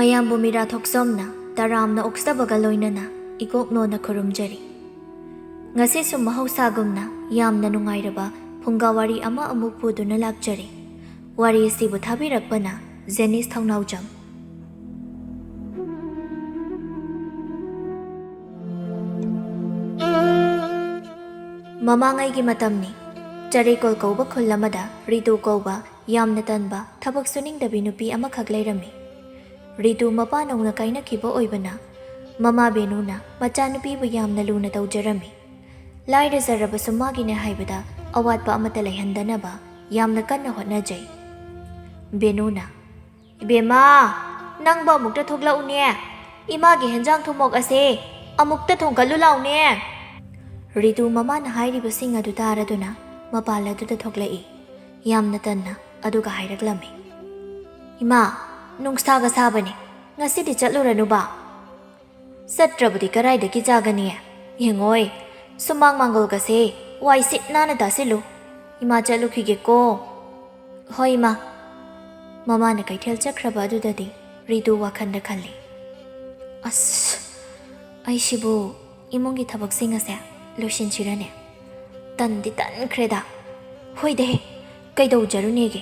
ꯃꯌꯥꯝꯕꯨ ꯃꯤꯔꯥ ꯊꯣꯛꯆꯣꯝꯅ ꯇꯔꯥꯝꯅ ꯑꯣꯛꯆꯕꯒ ꯂꯣꯏꯅꯅ ꯏꯀꯣꯛꯅꯣꯅ ꯈꯨꯔꯨꯝꯖꯔꯤ꯫ ꯉꯁꯤꯁꯨ ꯃꯍꯧꯁꯥꯒꯨꯝꯅ ꯌꯥꯝꯅ ꯅꯨꯡꯉꯥꯏꯔꯕ ꯐꯨꯡꯒꯥ ꯋꯥꯔꯤ ꯑꯃ ꯑꯃꯨꯛ ꯄꯨꯗꯨꯅ ꯂꯥꯛꯆꯔꯤ꯫ ꯋꯥꯔꯤ ꯑꯁꯤꯕꯨ ꯊꯥꯕꯤꯔꯛꯄꯅ ꯖꯦꯅꯤꯁ ꯊꯧꯅꯥꯎꯖꯝ꯫ ꯃꯃꯥꯡꯉꯩꯒꯤ ꯃꯇꯝꯅꯤ꯫ ꯆꯔꯦꯀꯣꯜ ꯀꯧꯕ ꯈꯨꯜ ꯑꯃꯗ ꯔꯤꯇꯨ ꯀꯧꯕ ꯌꯥꯝꯅ ꯇꯟꯕ ꯊꯕꯛ ꯁꯨꯅꯤꯡꯗꯕꯤ ꯅꯨꯄꯤ ꯑꯃꯈꯛ ꯂꯩꯔꯝꯃꯤ꯫ ꯔꯤꯇꯨ ꯃꯄꯥ ꯅꯧꯅ ꯀꯥꯏꯅꯈꯤꯕ ꯑꯣꯏꯕꯅ ꯃꯃꯥ ꯕꯦꯅꯨꯅ ꯃꯆꯥꯅꯨꯄꯤꯕꯨ ꯌꯥꯝꯅ ꯂꯨꯅ ꯇꯧꯖꯔꯝꯃꯤ꯫ ꯂꯥꯏꯔꯖꯔꯕꯁꯨ ꯃꯥꯒꯤꯅꯦ ꯍꯥꯏꯕꯗ ꯑꯋꯥꯠꯄ ꯑꯃꯠꯇ ꯂꯩꯍꯟꯗꯅꯕ ꯌꯥꯝꯅ ꯀꯟꯅ ꯍꯣꯠꯅꯖꯩ꯫ ꯕꯦꯅꯨꯅ "ꯏꯕꯦꯝꯃ, ꯅꯪꯕꯨ ꯑꯃꯨꯛꯇ ꯊꯣꯛꯂꯛꯎꯅꯦ, ꯏꯃꯥꯒꯤ ꯍꯦꯟꯖꯥꯡ ꯊꯨꯝꯃꯣꯛ ꯑꯁꯦ ꯑꯃꯨꯛꯇ ꯊꯣꯡꯒꯠꯂꯨ ꯂꯥꯎꯅꯦ." ꯔꯤꯇꯨ ꯃꯃꯥꯅ ꯍꯥꯏꯔꯤꯕꯁꯤꯡ ꯑꯗꯨ ꯇꯥꯔꯗꯨꯅ ꯃꯄꯥꯜ ꯑꯗꯨꯗ ꯊꯣꯛꯂꯛꯏ꯫ ꯌꯥꯝꯅ ꯇꯟꯅ ꯑꯗꯨꯒ ꯍꯥꯏꯔꯛꯂꯝꯃꯤ, "ꯏꯃꯥ, ꯅꯨꯡꯁꯥꯒ ꯁꯥꯕꯅꯤ, ꯉꯁꯤꯗꯤ ꯆꯠꯂꯨꯔꯅꯨꯕ." "ꯆꯠꯇ꯭ꯔꯕꯗꯤ ꯀꯔꯥꯏꯗꯒꯤ ꯆꯥꯒꯅꯤ? ꯌꯦꯡꯉꯣꯏ, ꯁꯨꯃꯥꯡ ꯃꯥꯡꯒꯣꯜꯒꯁꯦ ꯋꯥꯏ ꯁꯤꯠ ꯅꯥꯟꯅ ꯇꯥꯁꯤꯜꯂꯨ, ꯏꯃꯥ ꯆꯠꯂꯨꯈꯤꯒꯦꯀꯣ." "ꯍꯣꯏ ꯏꯃꯥ." ꯃꯃꯥꯅ ꯀꯩꯊꯦꯜ ꯆꯠꯈ꯭ꯔꯕ ꯑꯗꯨꯗꯗꯤ ꯔꯤꯇꯨ ꯋꯥꯈꯜꯗ ꯈꯜꯂꯤ, "ꯑꯁ, ꯑꯩꯁꯤꯕꯨ ꯏꯃꯨꯡꯒꯤ ꯊꯕꯛꯁꯤꯡ ꯑꯁꯦ ꯂꯣꯏꯁꯤꯟꯁꯤꯔꯅꯦ? ꯇꯟꯗꯤ ꯇꯟꯈ꯭ꯔꯦꯗ꯫ ꯍꯣꯏꯗꯦꯍꯦ, ꯀꯩꯗꯧꯖꯔꯨꯅꯦꯒꯦ,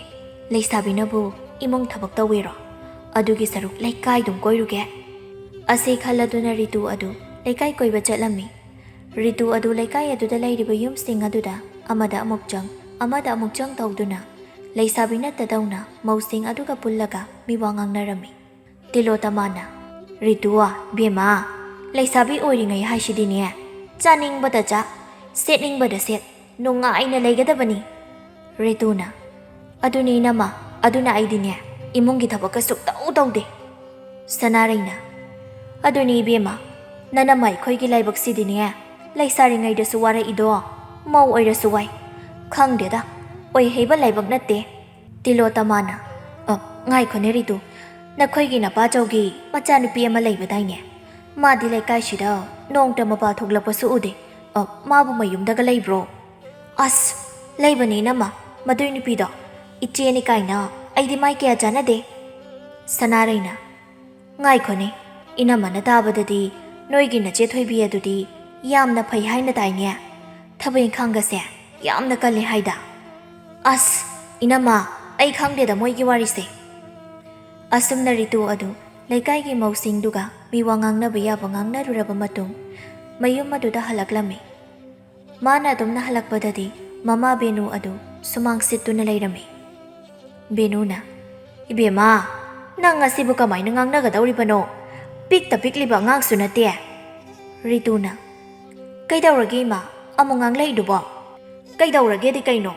ꯂꯩꯁꯥꯕꯤꯅꯕꯨ ꯏꯃꯨꯡ ꯊꯕꯛ ꯇꯧꯋꯤꯔꯣ? ꯑꯗꯨꯒꯤ ꯁꯔꯨꯛ ꯂꯩꯀꯥꯏꯗꯨꯝ ꯀꯣꯏꯔꯨꯒꯦ." ꯑꯁꯤ ꯈꯜꯂꯗꯨꯅ ꯔꯤꯇꯨ ꯑꯗꯨ ꯂꯩꯀꯥꯏ ꯀꯣꯏꯕ ꯆꯠꯂꯝꯃꯤ꯫ ꯔꯤꯇꯨ ꯑꯗꯨ ꯂꯩꯀꯥꯏ ꯑꯗꯨꯗ ꯂꯩꯔꯤꯕ ꯌꯨꯝꯁꯤꯡ ꯑꯗꯨꯗ ꯑꯃꯗ ꯑꯃꯨꯛ ꯆꯪ ꯑꯃꯗ ꯑꯃꯨꯛ ꯆꯪ ꯇꯧꯗꯨꯅ ꯂꯩꯁꯥꯕꯤ ꯅꯠꯇꯗꯧꯅ ꯃꯧꯁꯤꯡ ꯑꯗꯨꯒ ꯄꯨꯜꯂꯒ ꯃꯤꯋꯥ ꯉꯥꯡꯅꯔꯝꯃꯤ꯫ ꯇꯤꯂꯣꯇꯃꯥꯅ "ꯔꯤꯇꯨ ꯕꯦꯝꯃ, ꯂꯩꯁꯥꯕꯤ ꯑꯣꯏꯔꯤꯉꯩ ꯍꯥꯏꯁꯤꯗꯤꯅꯦ, ꯆꯥꯅꯤꯡꯕꯗ ꯆꯥ, ꯁꯦꯠꯅꯤꯡꯕꯗ ꯁꯦꯠ, ꯅꯨꯡꯉꯥꯏꯅ ꯂꯩꯒꯗꯕꯅꯤ." ꯔꯤꯇꯨꯅ "ꯑꯗꯨꯅꯤ ꯏꯅꯝꯃ, ꯑꯗꯨꯅ ꯑꯩꯗꯤꯅꯦ ꯏꯃꯨꯡꯒꯤ ꯊꯕꯛꯀ ꯁꯨꯛꯇꯧ ꯇꯧꯗꯦ." ꯁꯅꯥꯔꯩꯅ "ꯑꯗꯨꯅꯤ ꯏꯕꯦꯝꯃ, ꯅꯅꯝꯃ ꯑꯩꯈꯣꯏꯒꯤ ꯂꯥꯏꯕꯛꯁꯤꯗꯤꯅꯦ, ꯂꯩꯁꯥꯔꯤꯉꯩꯗꯁꯨ ꯋꯥꯔꯛꯏꯗꯣ, ꯃꯧ ꯑꯣꯏꯔꯁꯨ ꯋꯥꯏ, ꯈꯪꯗꯦꯗ, ꯑꯣꯏꯍꯩꯕ ꯂꯥꯏꯕꯛ ꯅꯠꯇꯦ." ꯇꯤꯂꯣꯇꯃꯥꯅ "ꯉꯥꯏꯈꯣꯅꯦ ꯔꯤꯇꯨ, ꯅꯈꯣꯏꯒꯤ ꯅꯄꯥꯆꯧꯒꯤ ꯃꯆꯥꯅꯨꯄꯤ ꯑꯃ ꯂꯩꯕꯗꯥꯏꯅꯦ? ꯃꯥꯗꯤ ꯂꯩꯀꯥꯏꯁꯤꯗ ꯅꯣꯡꯇ ꯃꯄꯥ ꯊꯣꯛꯂꯛꯄꯁꯨ ꯎꯗꯦ, ꯃꯥꯕꯨ ꯃꯌꯨꯝꯗꯒ ꯂꯩꯕ꯭ꯔꯣ?" "ꯑꯁ, ꯂꯩꯕꯅꯤ ꯏꯅꯝꯃ, ꯃꯗꯨꯏ ꯅꯨꯄꯤꯗꯣ ꯏꯆꯦꯅꯤ ꯀꯥꯏꯅ ꯑꯩꯗꯤ ꯃꯥꯏ ꯀꯌꯥ ꯆꯥꯟꯅꯗꯦ." ꯁꯅꯥꯔꯩꯅ "ꯉꯥꯏꯈꯣꯅꯦ, ꯏꯅꯝꯃꯅ ꯇꯥꯕꯗꯗꯤ ꯅꯣꯏꯒꯤ ꯅꯆꯦ ꯊꯣꯏꯕꯤ ꯑꯗꯨꯗꯤ ꯌꯥꯝꯅ ꯐꯩ ꯍꯥꯏꯅ ꯇꯥꯏꯅꯦ, ꯊꯕꯛ ꯏꯪꯈꯥꯡꯒꯁꯦ ꯌꯥꯝꯅ ꯀꯜꯂꯤ ꯍꯥꯏꯗ." "ꯑꯁ ꯏꯅꯝꯃ, ꯑꯩ ꯈꯪꯗꯦꯗ ꯃꯣꯏꯒꯤ ꯋꯥꯔꯤꯁꯦ." ꯑꯁꯨꯝꯅ ꯔꯤꯇꯨ ꯑꯗꯨ ꯂꯩꯀꯥꯏꯒꯤ ꯃꯧꯁꯤꯡꯗꯨꯒ ꯃꯤꯋꯥ ꯉꯥꯡꯅꯕ ꯌꯥꯕ ꯉꯥꯡꯅꯔꯨꯔꯕ ꯃꯇꯨꯡ ꯃꯌꯨꯝ ꯑꯗꯨꯗ ꯍꯜꯂꯛꯂꯝꯃꯤ꯫ ꯃꯥꯅ ꯑꯗꯨꯝꯅ ꯍꯜꯂꯛꯄꯗꯗꯤ ꯃꯃꯥ ꯕꯦꯅꯨ ꯑꯗꯨ ꯁꯨꯃꯥꯡ ꯁꯤꯠꯇꯨꯅ ꯂꯩꯔꯝꯃꯤ꯫ ꯕꯦꯅꯨꯅ "ꯏꯕꯦꯝꯃ, ꯅꯪ ꯉꯁꯤꯕꯨ ꯀꯃꯥꯏꯅ ꯉꯥꯡꯅꯒꯗꯧꯔꯤꯕꯅꯣ? ꯄꯤꯛꯇ ꯄꯤꯛꯂꯤꯕ ꯑꯉꯥꯡꯁꯨ ꯅꯠꯇꯦ." ꯔꯤꯇꯨꯅ "ꯀꯩꯗꯧꯔꯒꯦ ꯏꯃꯥ, ꯑꯃꯨꯛ ꯉꯥꯡꯂꯛꯏꯗꯨꯕꯣ? ꯀꯩꯗꯧꯔꯒꯦꯗꯤ ꯀꯩꯅꯣ?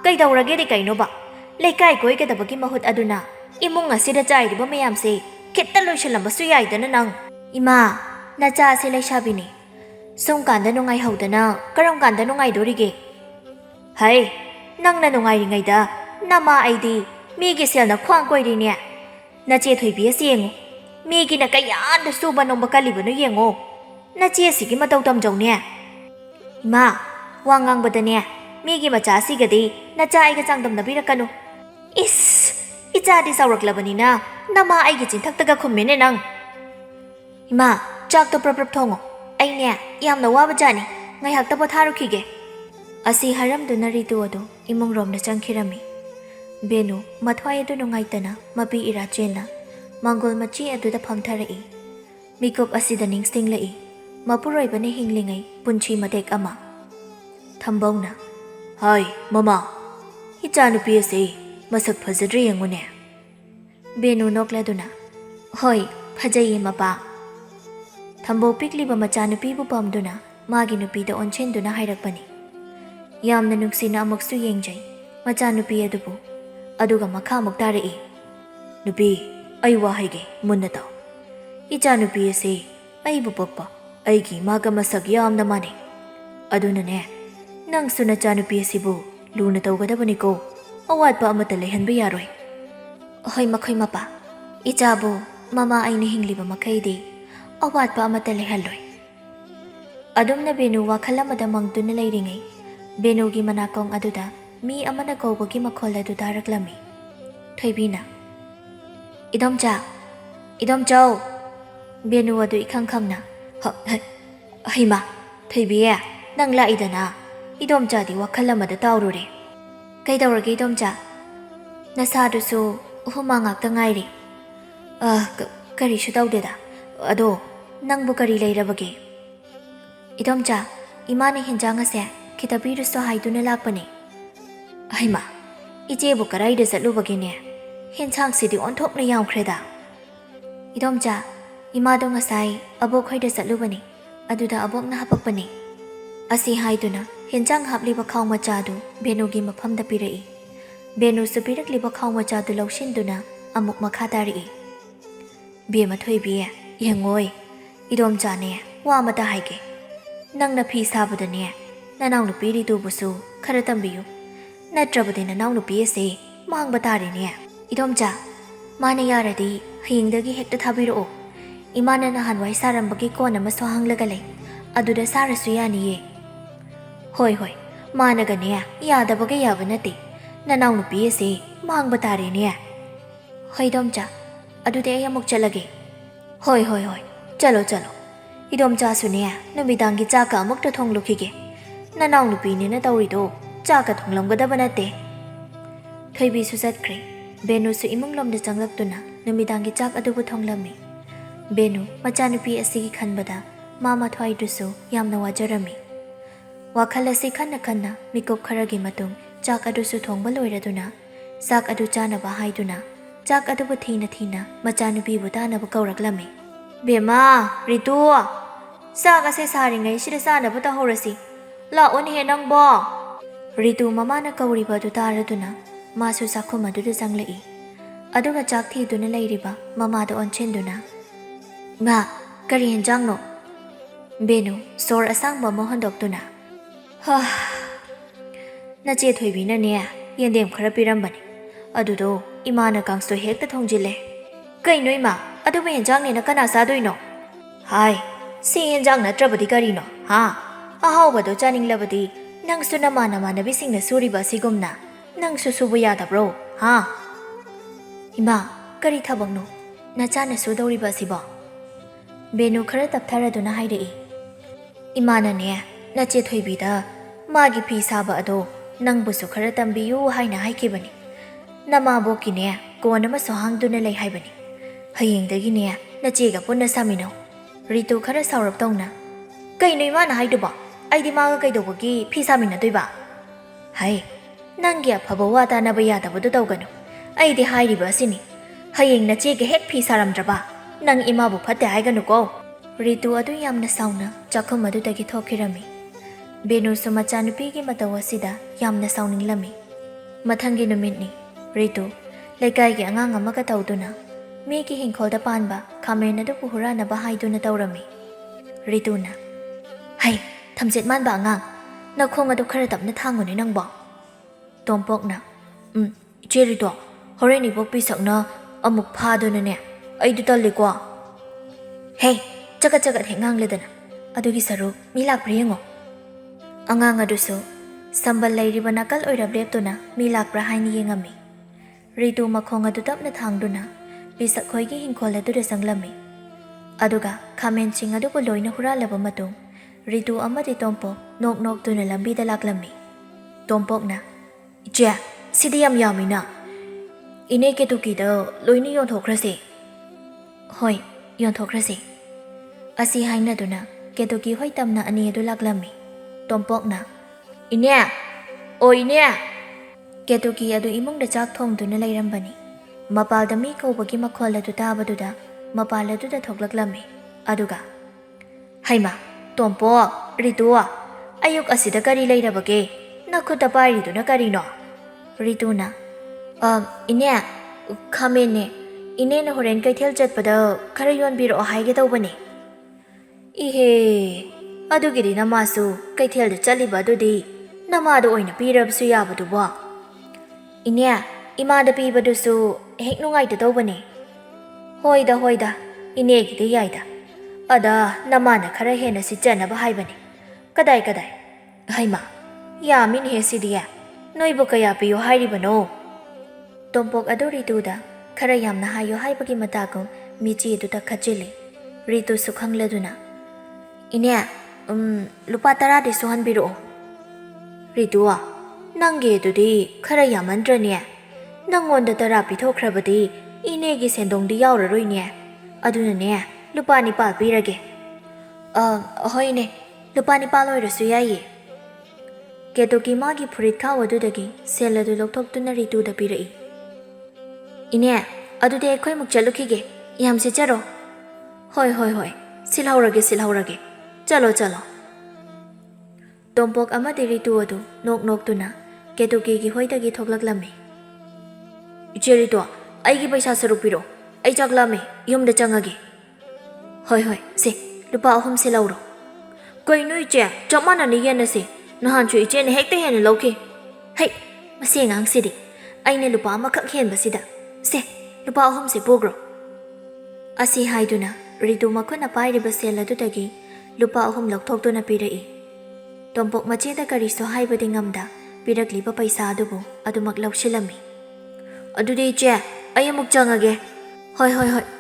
ꯀꯩꯗꯧꯔꯒꯦꯗꯤ ꯀꯩꯅꯣꯕ? ꯂꯩꯀꯥꯏ ꯀꯣꯏꯒꯗꯕꯒꯤ ꯃꯍꯨꯠ ꯑꯗꯨꯅ ꯏꯃꯨꯡ ꯑꯁꯤꯗ ꯆꯥꯏꯔꯤꯕ ꯃꯌꯥꯝꯁꯦ ꯈꯤꯇ ꯂꯣꯏꯁꯤꯜꯂꯝꯕꯁꯨ ꯌꯥꯏꯗꯅ ꯅꯪ." "ꯏꯃꯥ, ꯅꯆꯥ ꯑꯁꯤ ꯂꯩꯁꯥꯕꯤꯅꯤ, ꯁꯨꯝ ꯀꯥꯟꯗ ꯅꯨꯡꯉꯥꯏꯍꯧꯗꯅ ꯀꯔꯝ ꯀꯥꯟꯗ ꯅꯨꯡꯉꯥꯏꯗꯣꯔꯤꯒꯦ? ꯍꯩ, ꯅꯪꯅ ꯅꯨꯡꯉꯥꯏꯔꯤꯉꯩꯗ ꯅꯃꯥ ꯑꯩꯗꯤ ꯃꯤꯒꯤ ꯁꯦꯜꯅ ꯈ꯭ꯋꯥꯡ ꯀꯣꯏꯔꯤꯅꯦ꯫ ꯅꯆꯦ ꯊꯣꯏꯕꯤ ꯑꯁꯤ ꯌꯦꯡꯉꯨ, ꯃꯤꯒꯤꯅ ꯀꯌꯥꯗ ꯁꯨꯕ ꯅꯣꯝꯕ ꯀꯜꯂꯤꯕꯅꯣ ꯌꯦꯡꯉꯣ, ꯅꯆꯦ ꯑꯁꯤꯒꯤ ꯃꯇꯧ ꯇꯝꯖꯧꯅꯦ." "ꯏꯃꯥ, ꯋꯥ ꯉꯥꯡꯕꯗꯅꯦ ꯃꯤꯒꯤ ꯃꯆꯥ ꯑꯁꯤꯒꯗꯤ ꯅꯆꯥ ꯑꯩꯒ ꯆꯥꯡꯗꯝꯅꯕꯤꯔꯛꯀꯅꯨ. ꯏꯁ, ꯏꯆꯥꯗꯤ ꯆꯥꯎꯔꯛꯂꯕꯅꯤꯅ ꯅꯃꯥ ꯑꯩꯒꯤ ꯆꯤꯟꯊꯛꯇꯒ ꯈꯨꯝꯃꯦꯅꯦ ꯅꯪ." "ꯏꯃꯥ, ꯆꯥꯛꯇꯣ ꯄ꯭ꯔꯞ ꯊꯣꯡꯉꯣ, ꯑꯩꯅꯦ ꯌꯥꯝꯅ ꯋꯥꯕꯖꯥꯠꯅꯤ, ꯉꯥꯏꯍꯥꯛꯇ ꯄꯣꯊꯥꯔꯨꯈꯤꯒꯦ." ꯑꯁꯤ ꯍꯥꯏꯔꯝꯗꯨꯅ ꯔꯤꯇꯨ ꯑꯗꯨ ꯏꯃꯨꯡꯔꯣꯝꯗ ꯆꯪꯈꯤꯔꯝꯃꯤ꯫ ꯕꯦꯅꯨ ꯃꯊ꯭ꯋꯥꯏ ꯑꯗꯨ ꯅꯨꯡꯉꯥꯏꯇꯅ ꯃꯄꯤ ꯏꯔꯥ ꯆꯦꯟꯅ ꯃꯥꯡꯒꯣꯜ ꯃꯆꯤ ꯑꯗꯨꯗ ꯐꯝꯊꯔꯛꯏ꯫ ꯃꯤꯀꯨꯞ ꯑꯁꯤꯗ ꯅꯤꯡꯁꯤꯡꯂꯛꯏ ꯃꯄꯨꯔꯣꯏꯕꯅ ꯍꯤꯡꯂꯤꯉꯩ ꯄꯨꯟꯁꯤ ꯃꯇꯦꯛ ꯑꯃ꯫ ꯊꯝꯕꯧꯅ "ꯍꯥꯏ ꯃꯃꯥ, ꯏꯆꯥꯅꯨꯄꯤ ꯑꯁꯤ ꯃꯁꯛ ꯐꯖꯗ꯭ꯔꯦ ꯌꯦꯡꯉꯨꯅꯦ." ꯕꯦꯅꯨ ꯅꯣꯛꯂꯗꯨꯅ "ꯍꯣꯏ, ꯐꯖꯩꯌꯦ ꯃꯄꯥ." ꯊꯝꯕꯧ ꯄꯤꯛꯂꯤꯕ ꯃꯆꯥꯅꯨꯄꯤꯕꯨ ꯄꯥꯝꯗꯨꯅ ꯃꯥꯒꯤ ꯅꯨꯄꯤꯗ ꯑꯣꯟꯁꯤꯟꯗꯨꯅ ꯍꯥꯏꯔꯛꯄꯅꯤ꯫ ꯌꯥꯝꯅ ꯅꯨꯡꯁꯤꯅ ꯑꯃꯨꯛꯁꯨ ꯌꯦꯡꯖꯩ ꯃꯆꯥꯅꯨꯄꯤ ꯑꯗꯨꯕꯨ, ꯑꯗꯨꯒ ꯃꯈꯥꯃꯨꯛ ꯇꯥꯔꯛꯏ, "ꯅꯨꯄꯤ, ꯑꯩ ꯋꯥ ꯍꯥꯏꯒꯦ, ꯃꯨꯟꯅ ꯇꯥꯎ. ꯏꯆꯥꯅꯨꯄꯤ ꯑꯁꯤ ꯑꯩꯕꯨ ꯄꯣꯛꯄ ꯑꯩꯒꯤ ꯏꯃꯥꯒ ꯃꯁꯛ ꯌꯥꯝꯅ ꯃꯥꯟꯅꯩ. ꯑꯗꯨꯅꯅꯦ, ꯅꯪꯁꯨ ꯅꯆꯥꯅꯨꯄꯤ ꯑꯁꯤꯕꯨ ꯂꯨꯅ ꯇꯧꯒꯗꯕꯅꯤꯀꯣ, ꯑꯋꯥꯠꯄ ꯑꯃꯠꯇ ꯂꯩꯍꯟꯕ ꯌꯥꯔꯣꯏ." "ꯍꯣꯏ ꯃꯈꯣꯏ ꯃꯄꯥ, ꯏꯆꯥꯕꯨ ꯃꯃꯥ ꯑꯩꯅ ꯍꯤꯡꯂꯤꯕ ꯃꯈꯩꯗꯤ ꯑꯋꯥꯠꯄ ꯑꯃꯠꯇ ꯂꯩꯍꯜꯂꯣꯏ." ꯑꯗꯨꯝꯅ ꯕꯦꯅꯨ ꯋꯥꯈꯜ ꯑꯃꯗ ꯃꯪꯗꯨꯅ ꯂꯩꯔꯤꯉꯩ ꯕꯦꯅꯨꯒꯤ ꯃꯅꯥꯀꯣꯡ ꯑꯗꯨꯗ ꯃꯤ ꯑꯃꯅ ꯀꯧꯕꯒꯤ ꯃꯈꯣꯜ ꯑꯗꯨ ꯇꯥꯔꯛꯂꯝꯃꯤ꯫ ꯊꯣꯏꯕꯤꯅ "ꯏꯗꯣꯝꯆꯥ, Idom Joe Benu adu ikhang-khangna Hima 𝗧𝗵 nang laidana Idom Jadi wakhal amada taurure Kaidaurage Idom Ja Nasadusu humangakta ngairi Karisu tawdeda Ado nangbu kari lairabage Idom Ja imani hinjang ase 𝗧𝗵 haiduna lakpani Hima ijebu karaida zatlubagene hinjang sidi onthokna yamkhreda Idom Ja imado ngasai abokhoida zatlubani aduda abokna hapakpani Asi haiduna hinjang hapliba 𝗏𝗏 benugi mafamda pirai Benusu pirakliba 𝗏𝗏 laushinduna amuk makha tari 𝗵𝗵 yengoi Idom Ja ne wa amata haige Nangna 𝗶𝗶 nanaw-nupi RITU-busu khara tambiyu natrabadi nanaw-nupi ase mangba tari ne Idom Ja mana yaradi hayingdagi hekta thabirao imana nahanwai sarambagi kon ama sohanglaga lay aduda sarasu yaniye Hoi managa ne yadabaga yaba nate nanaw-nupi ase mangba tari ne Hoi Idom Ja adude ay amuk chalage Hoi chalo Idom Ja su ne numidangi chaka amukta thonglukige nanaw-nupi ni na tawrido chaka thonglamgadaba nate 𝗧𝗵 su chatkre Benu su imunglomda changlaktuna numidangi chak adubu thonglami Benu machanupi asigi khanbada mama 𝗬𝗏 yamna wajarami wakhal asi khanna mikup kharagi matung chak adusu thongba loiraduna chak adu chanaba haiduna chak adubu thina machanupi bu tanaba kauraklami 𝗵𝗏 RITU chak ase saringai sida chanaba tahorasi laon he nangbo RITU mamana kauriba adu taraduna masu sakhum aduda changlai aduga chak thiduna leiriba mamada onchinduna Ma kari hinjangno Benu sor asangba mo handoktuna Nache 𝗧𝗵 na ne yendem khara pirambani adudo imana kangsto hekta thongjile Kaino ima aduba hinjang ne na kana sadoino Hai si hinjang natrabadi karino ha ahawbado chaninglabadi nangsu namana-manabisingna suriba asigumna nangsu subu yadabro ha Ima kari thabakno nachana sudawriba asibo Benu khara taptharaduna hairai Imana ne nache 𝗧𝗵 da magi 𝗶𝗶 ado nangbusu khara tambiyu haina haikibani namaboki ne konama sohangduna lay haibani hayingdagi ne nachega punna samino RITU khara saurap tawna Kaino imana haiduba aidi maga kaidobagi 𝗶𝗶 Hai nangi aphaba wa tanaba yadabadu tawganu aidi hairiba asini haying nachega hek 𝗶𝗶ramdraba nang imabu phatte haiganuko RITU adu yamna sauna chakhum adudagi thokhirami Benu su machanupigi mataw asida yamna sauninglami Mathangi numitni RITU leikaigi angang amaga tawduna migi hingkholda panba khamen adu huranaba haiduna tawrami RITU na Hai thamjet manba angang nakhong adu khara tapna thanguni nangbo 𝗏𝗺 na Iche RITU horeni bokpi sakna amuk phaduna ne aidu tallikwa Hey chagat hengang adugi saru mi lakpra yengo angang adusu sambal lairiba nakal oirab leptuna mi lakpra haini yengami RITU makhong adu tapna thangduna bisakhoigi hingkhol aduda sanglami aduga khamen ching adubu loina huralaba matung RITU amadi 𝗏𝗺 nok tuna lambida laklami 𝗏𝗺 na Iche sidi yam yamina ine 𝗪𝗏𝗫 da loina yonthokrase Hoi yonthokrase Asi hainaduna 𝗪𝗏𝗫 hoi tamna ani adu laklami 𝗏𝗺 na Ine 𝗪𝗏𝗫 adu imungda chak thongduna lairambani mapalda mi kaubagi makhol adu tabaduda mapal aduda thoklaklami aduga Haima 𝗏𝗺 RITU ayuk asida kari lairabage nakhuta pairiduna karino RITU na Ine khamen ne ine na horen kaithel chatpada khara yonbiro haige tawbani Ihe adugiri namasu kaithel da chaliba adudi namada oina pirabasu yabadubo Ine imada pibadusu hek nungaita tawbani Hoida inegidi yaida ada namana khara hena sichanaba haibani kadai Haima yamin he sidiya noibu kaya piyo hairibano 𝗏𝗺 adu RITU da khara yamna hayo haibagi matagum ꯃꯤꯆꯦꯗꯨꯗ ꯈꯠꯆꯤꯜꯂꯤ꯫ ꯔꯤꯇꯨꯁꯨ ꯈꯪꯂꯗꯨꯅ ꯏꯅꯦ ꯂꯨꯄꯥ 10ꯗꯤ ꯁꯨꯍꯟꯕꯤꯔꯛꯑꯣ꯫ ꯔꯤꯇꯨ ꯅꯪꯒꯤ ꯑꯗꯨꯗꯤ ꯈꯔ ꯌꯥꯝꯃꯟꯗ꯭ꯔꯅꯦ? ꯅꯪꯉꯣꯟꯗ 10 ꯄꯤꯊꯣꯛꯈ꯭ꯔꯕꯗꯤ ꯏꯅꯦꯒꯤ ꯁꯦꯟꯗꯣꯡꯗꯤ ꯌꯥꯎꯔꯔꯣꯏꯅꯦ꯫ ꯑꯗꯨꯅꯅꯦ ꯂꯨꯄꯥ 9 ꯄꯤꯔꯒꯦ꯫ ꯍꯣꯏꯅꯦ ꯂꯨꯄꯥ 9 ꯑꯣꯏꯔꯁꯨ ꯌꯥꯏꯌꯦ꯫ ꯀꯦꯇꯨꯀꯤ ꯃꯥꯒꯤ ꯐꯨꯔꯤꯠ ꯈꯥꯎ ꯑꯗꯨꯗꯒꯤ ꯁꯦꯜ ꯑꯗꯨ ꯂꯧꯊꯣꯛꯇꯨꯅ ꯔꯤꯇꯨꯗ ꯄꯤꯔꯛꯏ꯫ ꯏꯅꯦ ꯑꯗꯨꯗꯤ ꯑꯩꯈꯣꯏꯃꯨꯛ ꯆꯠꯂꯨꯈꯤꯒꯦ, ꯌꯥꯝ ꯁꯤꯠꯆꯔꯣ꯫ ꯍꯣꯏ ꯁꯤꯜꯍꯧꯔꯒꯦ ꯆꯠꯂꯣ꯫ ꯇꯣꯝꯄꯣꯛ ꯑꯃꯗꯤ ꯔꯤꯇꯨ ꯑꯗꯨ ꯅꯣꯛꯇꯨꯅ ꯀꯦꯇꯨꯀꯤꯒꯤ ꯍꯣꯏꯗꯒꯤ ꯊꯣꯛꯂꯛꯂꯝꯃꯤ꯫ ꯏꯆꯦ ꯔꯤꯇꯨ ꯑꯩꯒꯤ ꯄꯩꯁꯥ ꯁꯔꯨꯛ ꯄꯤꯔꯣ, ꯑꯩ ꯆꯥꯛ ꯂꯥꯝꯃꯦ, ꯌꯨꯝꯗ ꯆꯪꯉꯒꯦ꯫ ꯍꯣꯏ ꯁꯦ ꯂꯨꯄꯥ 3 ꯁꯤꯜꯍꯧꯔꯣ꯫ ꯀꯩꯅꯣ ꯏꯆꯦ ꯆꯞ ꯃꯥꯟꯅꯅ ꯌꯦꯟꯅꯁꯦ, ꯅꯍꯥꯟꯁꯨ ꯏꯆꯦꯅ ꯍꯦꯛꯇ ꯍꯦꯟꯅ ꯂꯧꯈꯤ꯫ ꯍꯩ ꯃꯁꯤ ꯑꯉꯥꯡꯁꯤꯗꯤ ꯑꯩꯅ ꯂꯨꯄꯥ 1 ꯍꯦꯟꯕꯁꯤꯗ, ꯁꯦ ꯂꯨꯄꯥ 3 ꯄꯨꯈ꯭ꯔꯣ꯫ ꯑꯁꯤ ꯍꯥꯏꯗꯨꯅ ꯔꯤꯇꯨ ꯃꯈꯨꯠꯅ ꯄꯥꯏꯔꯤꯕ ꯁꯦꯜ ꯑꯗꯨꯗꯒꯤ ꯂꯨꯄꯥ 3 ꯂꯧꯊꯣꯛꯇꯨꯅ ꯄꯤꯔꯛꯏ꯫ ꯇꯣꯝꯄꯣꯛ ꯃꯆꯦꯗ ꯀꯔꯤꯁꯨ ꯍꯥꯏꯕꯗꯤ ꯉꯝꯗ ꯄꯤꯔꯛꯂꯤꯕ ꯄꯩꯁꯥ ꯑꯗꯨꯕꯨ ꯑꯗꯨꯃꯛ ꯂꯧꯁꯤꯜꯂꯝꯃꯤ꯫ ꯑꯗꯨꯗꯤ ꯏꯆꯦ ꯑꯩ ꯑꯃꯨꯛ ꯆꯪꯉꯒꯦ꯫ ꯍꯣꯏ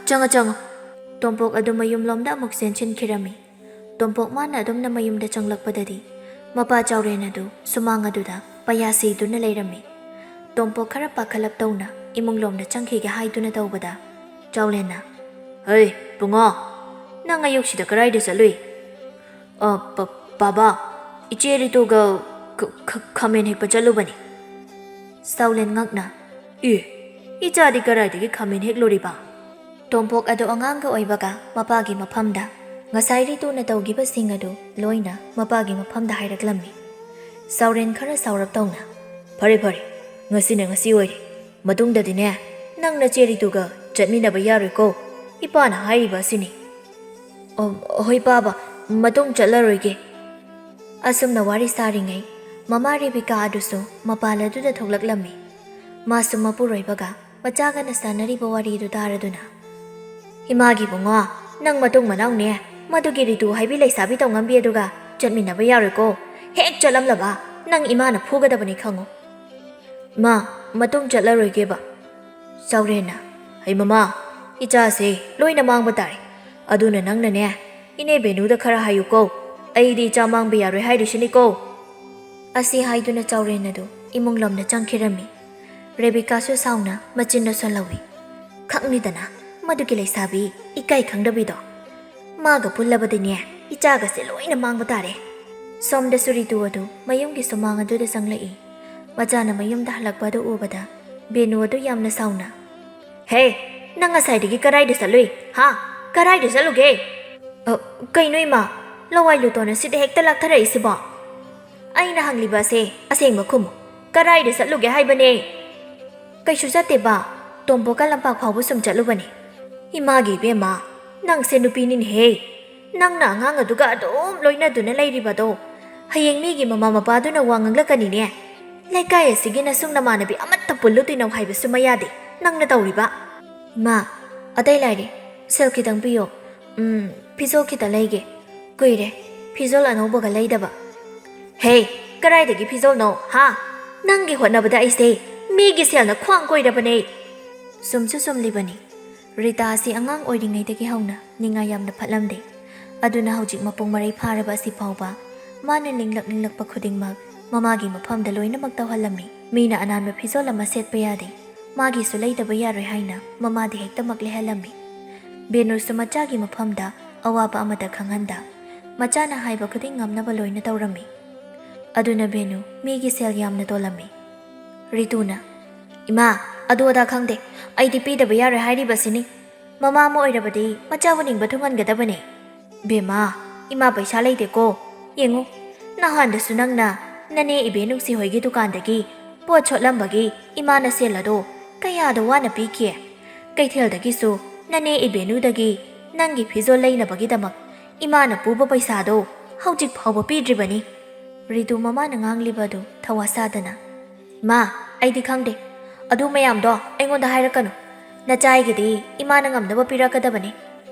ꯆꯪꯉꯣ꯫ ꯇꯣꯝꯄꯣꯛ ꯑꯗꯨ ꯃꯌꯨꯝꯂꯣꯝꯗ ꯑꯃꯨꯛ ꯆꯦꯟꯁꯤꯟꯈꯤꯔꯝꯃꯤ꯫ ꯇꯣꯝꯄꯣꯛ ꯃꯥꯅ ꯑꯗꯨꯝꯅ ꯃꯌꯨꯝꯗ ꯆꯪꯂꯛꯄꯗꯗꯤ ꯃꯄꯥ ꯆꯥꯎꯔꯦꯟ ꯑꯗꯨ ꯁꯨꯃꯥꯡ ꯑꯗꯨꯗ ꯄꯩꯌꯥ ꯁꯤꯗꯨꯅ ꯂꯩꯔꯝꯃꯤ꯫ ꯇꯣꯝꯄꯣꯛ ꯈꯔ ꯄꯥꯈꯠꯂꯞ ꯇꯧꯅ ꯏꯃꯨꯡꯂꯣꯝꯗ ꯆꯪꯈꯤꯒꯦ ꯍꯥꯏꯗꯨꯅ ꯇꯧꯕꯗ ꯆꯥꯎꯔꯦꯟꯅ ꯍꯩ ꯄꯨꯡꯉꯣ ꯅꯪ ꯑꯌꯨꯛꯁꯤꯗ ꯀꯔꯥꯏꯗ ꯆꯠꯂꯨꯏ? ꯕꯥꯕꯥ ꯏꯆꯦ ꯔꯤꯇꯨꯒ ꯈꯥꯃꯦꯟ ꯍꯦꯛꯄ ꯆꯠꯂꯨꯕꯅꯤ꯫ ꯆꯥꯎꯔꯦꯟ ꯉꯛꯅ ꯏꯆꯥꯗꯤ ꯀꯔꯥꯏꯗꯒꯤ ꯈꯥꯃꯦꯟ ꯍꯦꯛꯂꯨꯔꯤꯕ? ꯇꯣꯝꯄꯣꯛ ꯑꯗꯨ ꯑꯉꯥꯡꯒ ꯑꯣꯏꯕꯒ ꯃꯄꯥꯒꯤ ꯃꯐꯝꯗ ꯉꯁꯥꯏ ꯔꯤꯇꯨꯅ ꯇꯧꯈꯤꯕꯁꯤꯡ ꯑꯗꯨ ꯂꯣꯏꯅ ꯃꯄꯥꯒꯤ ꯃꯐꯝꯗ ꯍꯥꯏꯔꯛꯂꯝꯃꯤ꯫ ꯆꯥꯎꯔꯦꯟ ꯈꯔ ꯁꯥꯎꯔꯞ ꯇꯧꯅ ꯐꯔꯦ ꯉꯁꯤꯅ ꯉꯁꯤ ꯑꯣꯏꯔꯦ, ꯃꯇꯨꯡꯗꯗꯤꯅꯦ ꯅꯪ ꯅꯆꯦ ꯔꯤꯇꯨꯒ ꯆꯠꯃꯤꯟꯅꯕ ꯌꯥꯔꯣꯏꯀꯣ, ꯏꯄꯥꯅ ꯍꯥꯏꯔꯤꯕ ꯑꯁꯤꯅꯤ꯫ ꯍꯣꯏ ꯄꯥꯕ, ꯃꯇꯨꯡ ꯆꯠꯂꯔꯣꯏꯒꯦ꯫ ꯑꯁꯨꯝꯅ ꯋꯥꯔꯤ ꯁꯥꯔꯤꯉꯩ ꯃꯃꯥ ꯔꯦꯕꯤꯀꯥ ꯑꯗꯨꯁꯨ ꯃꯄꯥꯟ ꯑꯗꯨꯗ ꯊꯣꯛꯂꯛꯂꯝꯃꯤ꯫ ꯃꯥꯁꯨ ꯃꯄꯨꯔꯣꯏꯕꯒ ꯃꯆꯥꯒꯅ ꯁꯥꯟꯅꯔꯤꯕ ꯋꯥꯔꯤꯗꯨ ꯇꯥꯔꯗꯨꯅ ꯏꯃꯥꯒꯤ ꯕꯨꯡꯉꯣ ꯅꯪ ꯃꯇꯨꯡ ꯃꯅꯥꯎꯅꯦ ꯃꯗꯨꯒꯤ ꯔꯤꯇꯨ ꯍꯥꯏꯕꯤ ꯂꯩꯁꯥꯕꯤ ꯇꯧꯉꯝꯕꯤ ꯑꯗꯨꯒ ꯆꯠꯃꯤꯟꯅꯕ ꯌꯥꯔꯣꯏꯀꯣ, ꯍꯦꯛ ꯆꯠꯂꯝꯂꯕ ꯅꯪ ꯏꯃꯥꯅ ꯐꯨꯒꯗꯕꯅꯤ ꯈꯪꯉꯨ꯫ ꯃꯥ ꯃꯇꯨꯡ ꯆꯠꯂꯔꯣꯏꯒꯦꯕ꯫ ꯆꯥꯎꯔꯦꯟꯅ ꯍꯩ ꯃꯃꯥ ꯏꯆꯥꯁꯦ ꯂꯣꯏꯅ ꯃꯥꯡꯕ ꯇꯥꯔꯦ, ꯑꯗꯨꯅ ꯅꯪꯅꯅꯦ ꯏꯅꯦ ꯕꯦꯅꯨꯗ ꯈꯔ ꯍꯥꯏꯌꯨꯀꯣ, ꯑꯩꯗꯤ ꯏꯆꯥ ꯃꯥꯡꯕ ꯌꯥꯔꯣꯏ ꯍꯥꯏꯔꯤꯁꯤꯅꯤꯀꯣ꯫ ꯑꯁꯤ ꯍꯥꯏꯗꯨꯅ ꯆꯥꯎꯔꯦꯟ ꯑꯗꯨ ꯏꯃꯨꯡꯂꯣꯝꯗ ꯆꯪꯈꯤꯔꯝꯃꯤ꯫ ꯔꯦꯕꯤꯀꯥꯁꯨ ꯁꯥꯎꯅ ꯃꯆꯤꯟꯗ ꯁꯣꯜꯍꯧꯏ꯫ ꯈꯪꯅꯤꯗꯅ ꯃꯗꯨꯒꯤ ꯂꯩꯁꯥꯕꯤ ꯏꯀꯥꯏ ꯈꯪꯗꯕꯤꯗꯣ, ꯃꯥꯒ ꯄꯨꯜꯂꯕꯗꯤꯅꯦ ꯏꯆꯥꯒꯁꯦ ꯂꯣꯏꯅ ꯃꯥꯡꯕ ꯇꯥꯔꯦ꯫ ꯁꯣꯝꯗꯁꯨ ꯔꯤꯇꯨ ꯑꯗꯨ ꯃꯌꯨꯝꯒꯤ ꯁꯨꯃꯥꯡ ꯑꯗꯨꯗ ꯆꯪꯂꯛꯏ꯫ ꯃꯆꯥꯅ ꯃꯌꯨꯝꯗ ꯍꯜꯂꯛꯄ ꯑꯗꯨ ꯎꯕꯗ ꯕꯦꯅꯨ ꯑꯗꯨ ꯌꯥꯝꯅ ꯁꯥꯎꯅ ꯍꯦ ꯅꯪ ꯉꯁꯥꯏꯗꯒꯤ ꯀꯔꯥꯏꯗ ꯆꯠꯂꯨꯏ? ꯀꯔꯥꯏꯗ ꯆꯠꯂꯨꯒꯦ? ꯀꯩꯅꯣ ꯏꯃꯥ ꯂꯋꯥꯏ ꯂꯨꯇꯣꯟ ꯑꯁꯤꯗ ꯍꯦꯛꯇ ꯂꯥꯛꯊꯔꯛꯏꯁꯤꯕꯣ? ꯑꯩꯅ ꯍꯪꯂꯤꯕ ꯑꯁꯦ ꯑꯁꯦꯡꯕ ꯈꯨꯝꯃꯨ, ꯀꯔꯥꯏꯗ ꯆꯠꯂꯨꯒꯦ ꯍꯥꯏꯕꯅꯦ? ꯀꯩꯁꯨ ꯆꯠꯇꯦꯕ, ꯇꯣꯝꯄꯣꯛꯀ ꯂꯝꯄꯥꯛ ꯐꯥꯎꯕ ꯁꯨꯝ ꯆꯠꯂꯨꯕꯅꯤ꯫ ꯏꯃꯥꯒꯤ ꯏꯕꯦꯝꯃ ꯅꯪꯁꯦ ꯅꯨꯄꯤꯅꯤꯅꯦꯍꯦ, ꯅꯪꯅ ꯑꯉꯥꯡ ꯑꯗꯨꯒ ꯑꯗꯨꯝ ꯂꯣꯏꯅꯗꯨꯅ ꯂꯩꯔꯤꯕꯗꯣ ꯍꯌꯦꯡ ꯃꯤꯒꯤ ꯃꯃꯥ ꯃꯄꯥꯗꯨꯅ ꯋꯥ ꯉꯥꯡꯂꯛꯀꯅꯤꯅꯦ꯫ ꯂꯩꯀꯥꯏ ꯑꯁꯤꯒꯤ ꯅꯁꯨꯡ ꯅꯃꯥꯟꯅꯕꯤ ꯑꯃꯠꯇ ꯄꯨꯜꯂꯨ ꯇꯤꯟꯅꯧ ꯍꯥꯏꯕꯁꯨ ꯃꯌꯥꯗꯦ ꯅꯪꯅ ꯇꯧꯔꯤꯕ꯫ ꯏꯃꯥ ꯑꯇꯩ ꯂꯥꯏꯔꯤ, ꯁꯦꯜ ꯈꯤꯇꯪ ꯄꯤꯌꯣ, ꯐꯤꯖꯣꯜ ꯈꯤꯇ ꯂꯩꯒꯦ, ꯀꯨꯏꯔꯦ ꯐꯤꯖꯣꯜ ꯑꯅꯧꯕꯒ ꯂꯩꯗꯕ꯫ ꯍꯦ ꯀꯔꯥꯏꯗꯒꯤ ꯐꯤꯖꯣꯜꯅꯣ? ꯅꯪꯒꯤ ꯍꯣꯠꯅꯕꯗ ꯑꯩꯁꯦ ꯃꯤꯒꯤ ꯁꯦꯜꯅ ꯈ꯭ꯋꯥꯡ ꯀꯣꯏꯔꯕꯅꯦ꯫ ꯁꯨꯝꯁꯨ ꯆꯨꯝꯂꯤꯕꯅꯤ, ꯔꯤꯇꯥ ꯑꯁꯤ ꯑꯉꯥꯡ ꯑꯣꯏꯔꯤꯉꯩꯗꯒꯤ ꯍꯧꯅ ꯅꯤꯡꯉꯥꯏ ꯌꯥꯝꯅ ꯐꯠꯂꯝꯗꯦ꯫ ꯑꯗꯨꯅ ꯍꯧꯖꯤꯛ ꯃꯄꯨꯡ ꯃꯔꯩ ꯐꯥꯔꯕ ꯑꯁꯤ ꯐꯥꯎꯕ ꯃꯥꯅ ꯅꯤꯡꯂꯛꯄ ꯈꯨꯗꯤꯡꯃꯛ ꯃꯃꯥꯒꯤ ꯃꯐꯝꯗ ꯂꯣꯏꯅꯃꯛ ꯇꯧꯍꯜꯂꯝꯃꯤ꯫ ꯃꯤꯅ ꯑꯅꯥꯟꯕ ꯐꯤꯖꯣꯜ ꯑꯃ ꯁꯦꯠꯄ ꯌꯥꯗꯦ, ꯃꯥꯒꯤꯁꯨ ꯂꯩꯇꯕ ꯌꯥꯔꯣꯏ ꯍꯥꯏꯅ ꯃꯃꯥꯗꯤ ꯍꯦꯛꯇꯃꯛ ꯂꯩꯍꯜꯂꯝꯃꯤ꯫ ꯕꯦꯅꯨꯁꯨ ꯃꯆꯥꯒꯤ ꯃꯐꯝꯗ ꯑꯋꯥꯕ ꯑꯃꯇ ꯈꯪꯍꯟꯗ ꯃꯆꯥꯅ ꯍꯥꯏꯕ ꯈꯨꯗꯤꯡ ꯉꯝꯅꯕ ꯂꯣꯏꯅ ꯇꯧꯔꯝꯃꯤ꯫ ꯑꯗꯨꯅ ꯕꯦꯅꯨ ꯃꯤꯒꯤ ꯁꯦꯜ ꯌꯥꯝꯅ ꯇꯣꯜꯂꯝꯃꯤ꯫ ꯔꯤꯇꯨꯅ ꯏꯃꯥ ꯑꯗꯨ ꯑꯗꯥ ꯈꯪꯗꯦ, ꯑꯩꯗꯤ ꯄꯤꯗꯕ ꯌꯥꯔꯣꯏ ꯍꯥꯏꯔꯤꯕꯁꯤꯅꯤ꯫ ꯃꯃా ꯑꯃ ꯑꯣꯏꯔꯕꯗꯤ ꯃꯆꯥꯕꯨ ꯅꯤꯡꯕ ꯊꯨꯡꯍꯟꯒꯗꯕꯅꯦ꯫ ꯕꯦꯝꯃ ꯏꯃꯥ ꯄꯩꯁꯥ ꯂꯩꯇꯦꯀꯣ, ꯌꯦꯡꯉꯨ ꯅꯍꯥꯟꯗꯁꯨ ꯅꯪꯅ ꯅꯅꯦ ꯏꯕꯦꯅꯨꯡꯁꯤ ꯍꯣꯏꯒꯤ ꯗꯨꯀꯥꯟꯗꯒꯤ ꯄꯣꯠ ꯁꯣꯠꯂꯝꯕꯒꯤ ꯏꯃꯥꯅ ꯁꯦꯜ ꯑꯗꯣ ꯀꯌꯥꯗ ꯋꯥꯅ ꯄꯤꯈꯤ꯫ ꯀꯩꯊꯦꯜꯗꯒꯤꯁꯨ ꯅꯅꯦ ꯏꯕꯦꯅꯨꯗꯒꯤ ꯅꯪꯒꯤ ꯐꯤꯖꯣꯜ ꯂꯩꯅꯕꯒꯤꯗꯃꯛ ꯏꯃꯥꯅ ꯄꯨꯕ ꯄꯩꯁꯥꯗꯣ ꯍꯧꯖꯤꯛ ꯐꯥꯎꯕ ꯄꯤꯗ꯭ꯔꯤꯕꯅꯤ꯫ ꯔꯤꯇꯨ ꯃꯃꯥꯅ ꯉꯥꯡꯂꯤꯕ ꯑꯗꯨ ꯊꯋꯥ ꯁꯥꯗꯅ ꯃꯥ ꯑꯩꯗꯤ ꯈꯪꯗꯦ, ꯑꯗꯨ ꯃꯌꯥꯝꯗꯣ ꯑꯩꯉꯣꯟꯗ ꯍꯥꯏꯔꯛꯀꯅꯨ, ꯅꯆꯥꯏꯒꯤꯗꯤ ꯏꯃꯥꯅ ꯉꯝꯅꯕ ꯄꯤꯔꯛꯀꯗꯕꯅꯤ꯫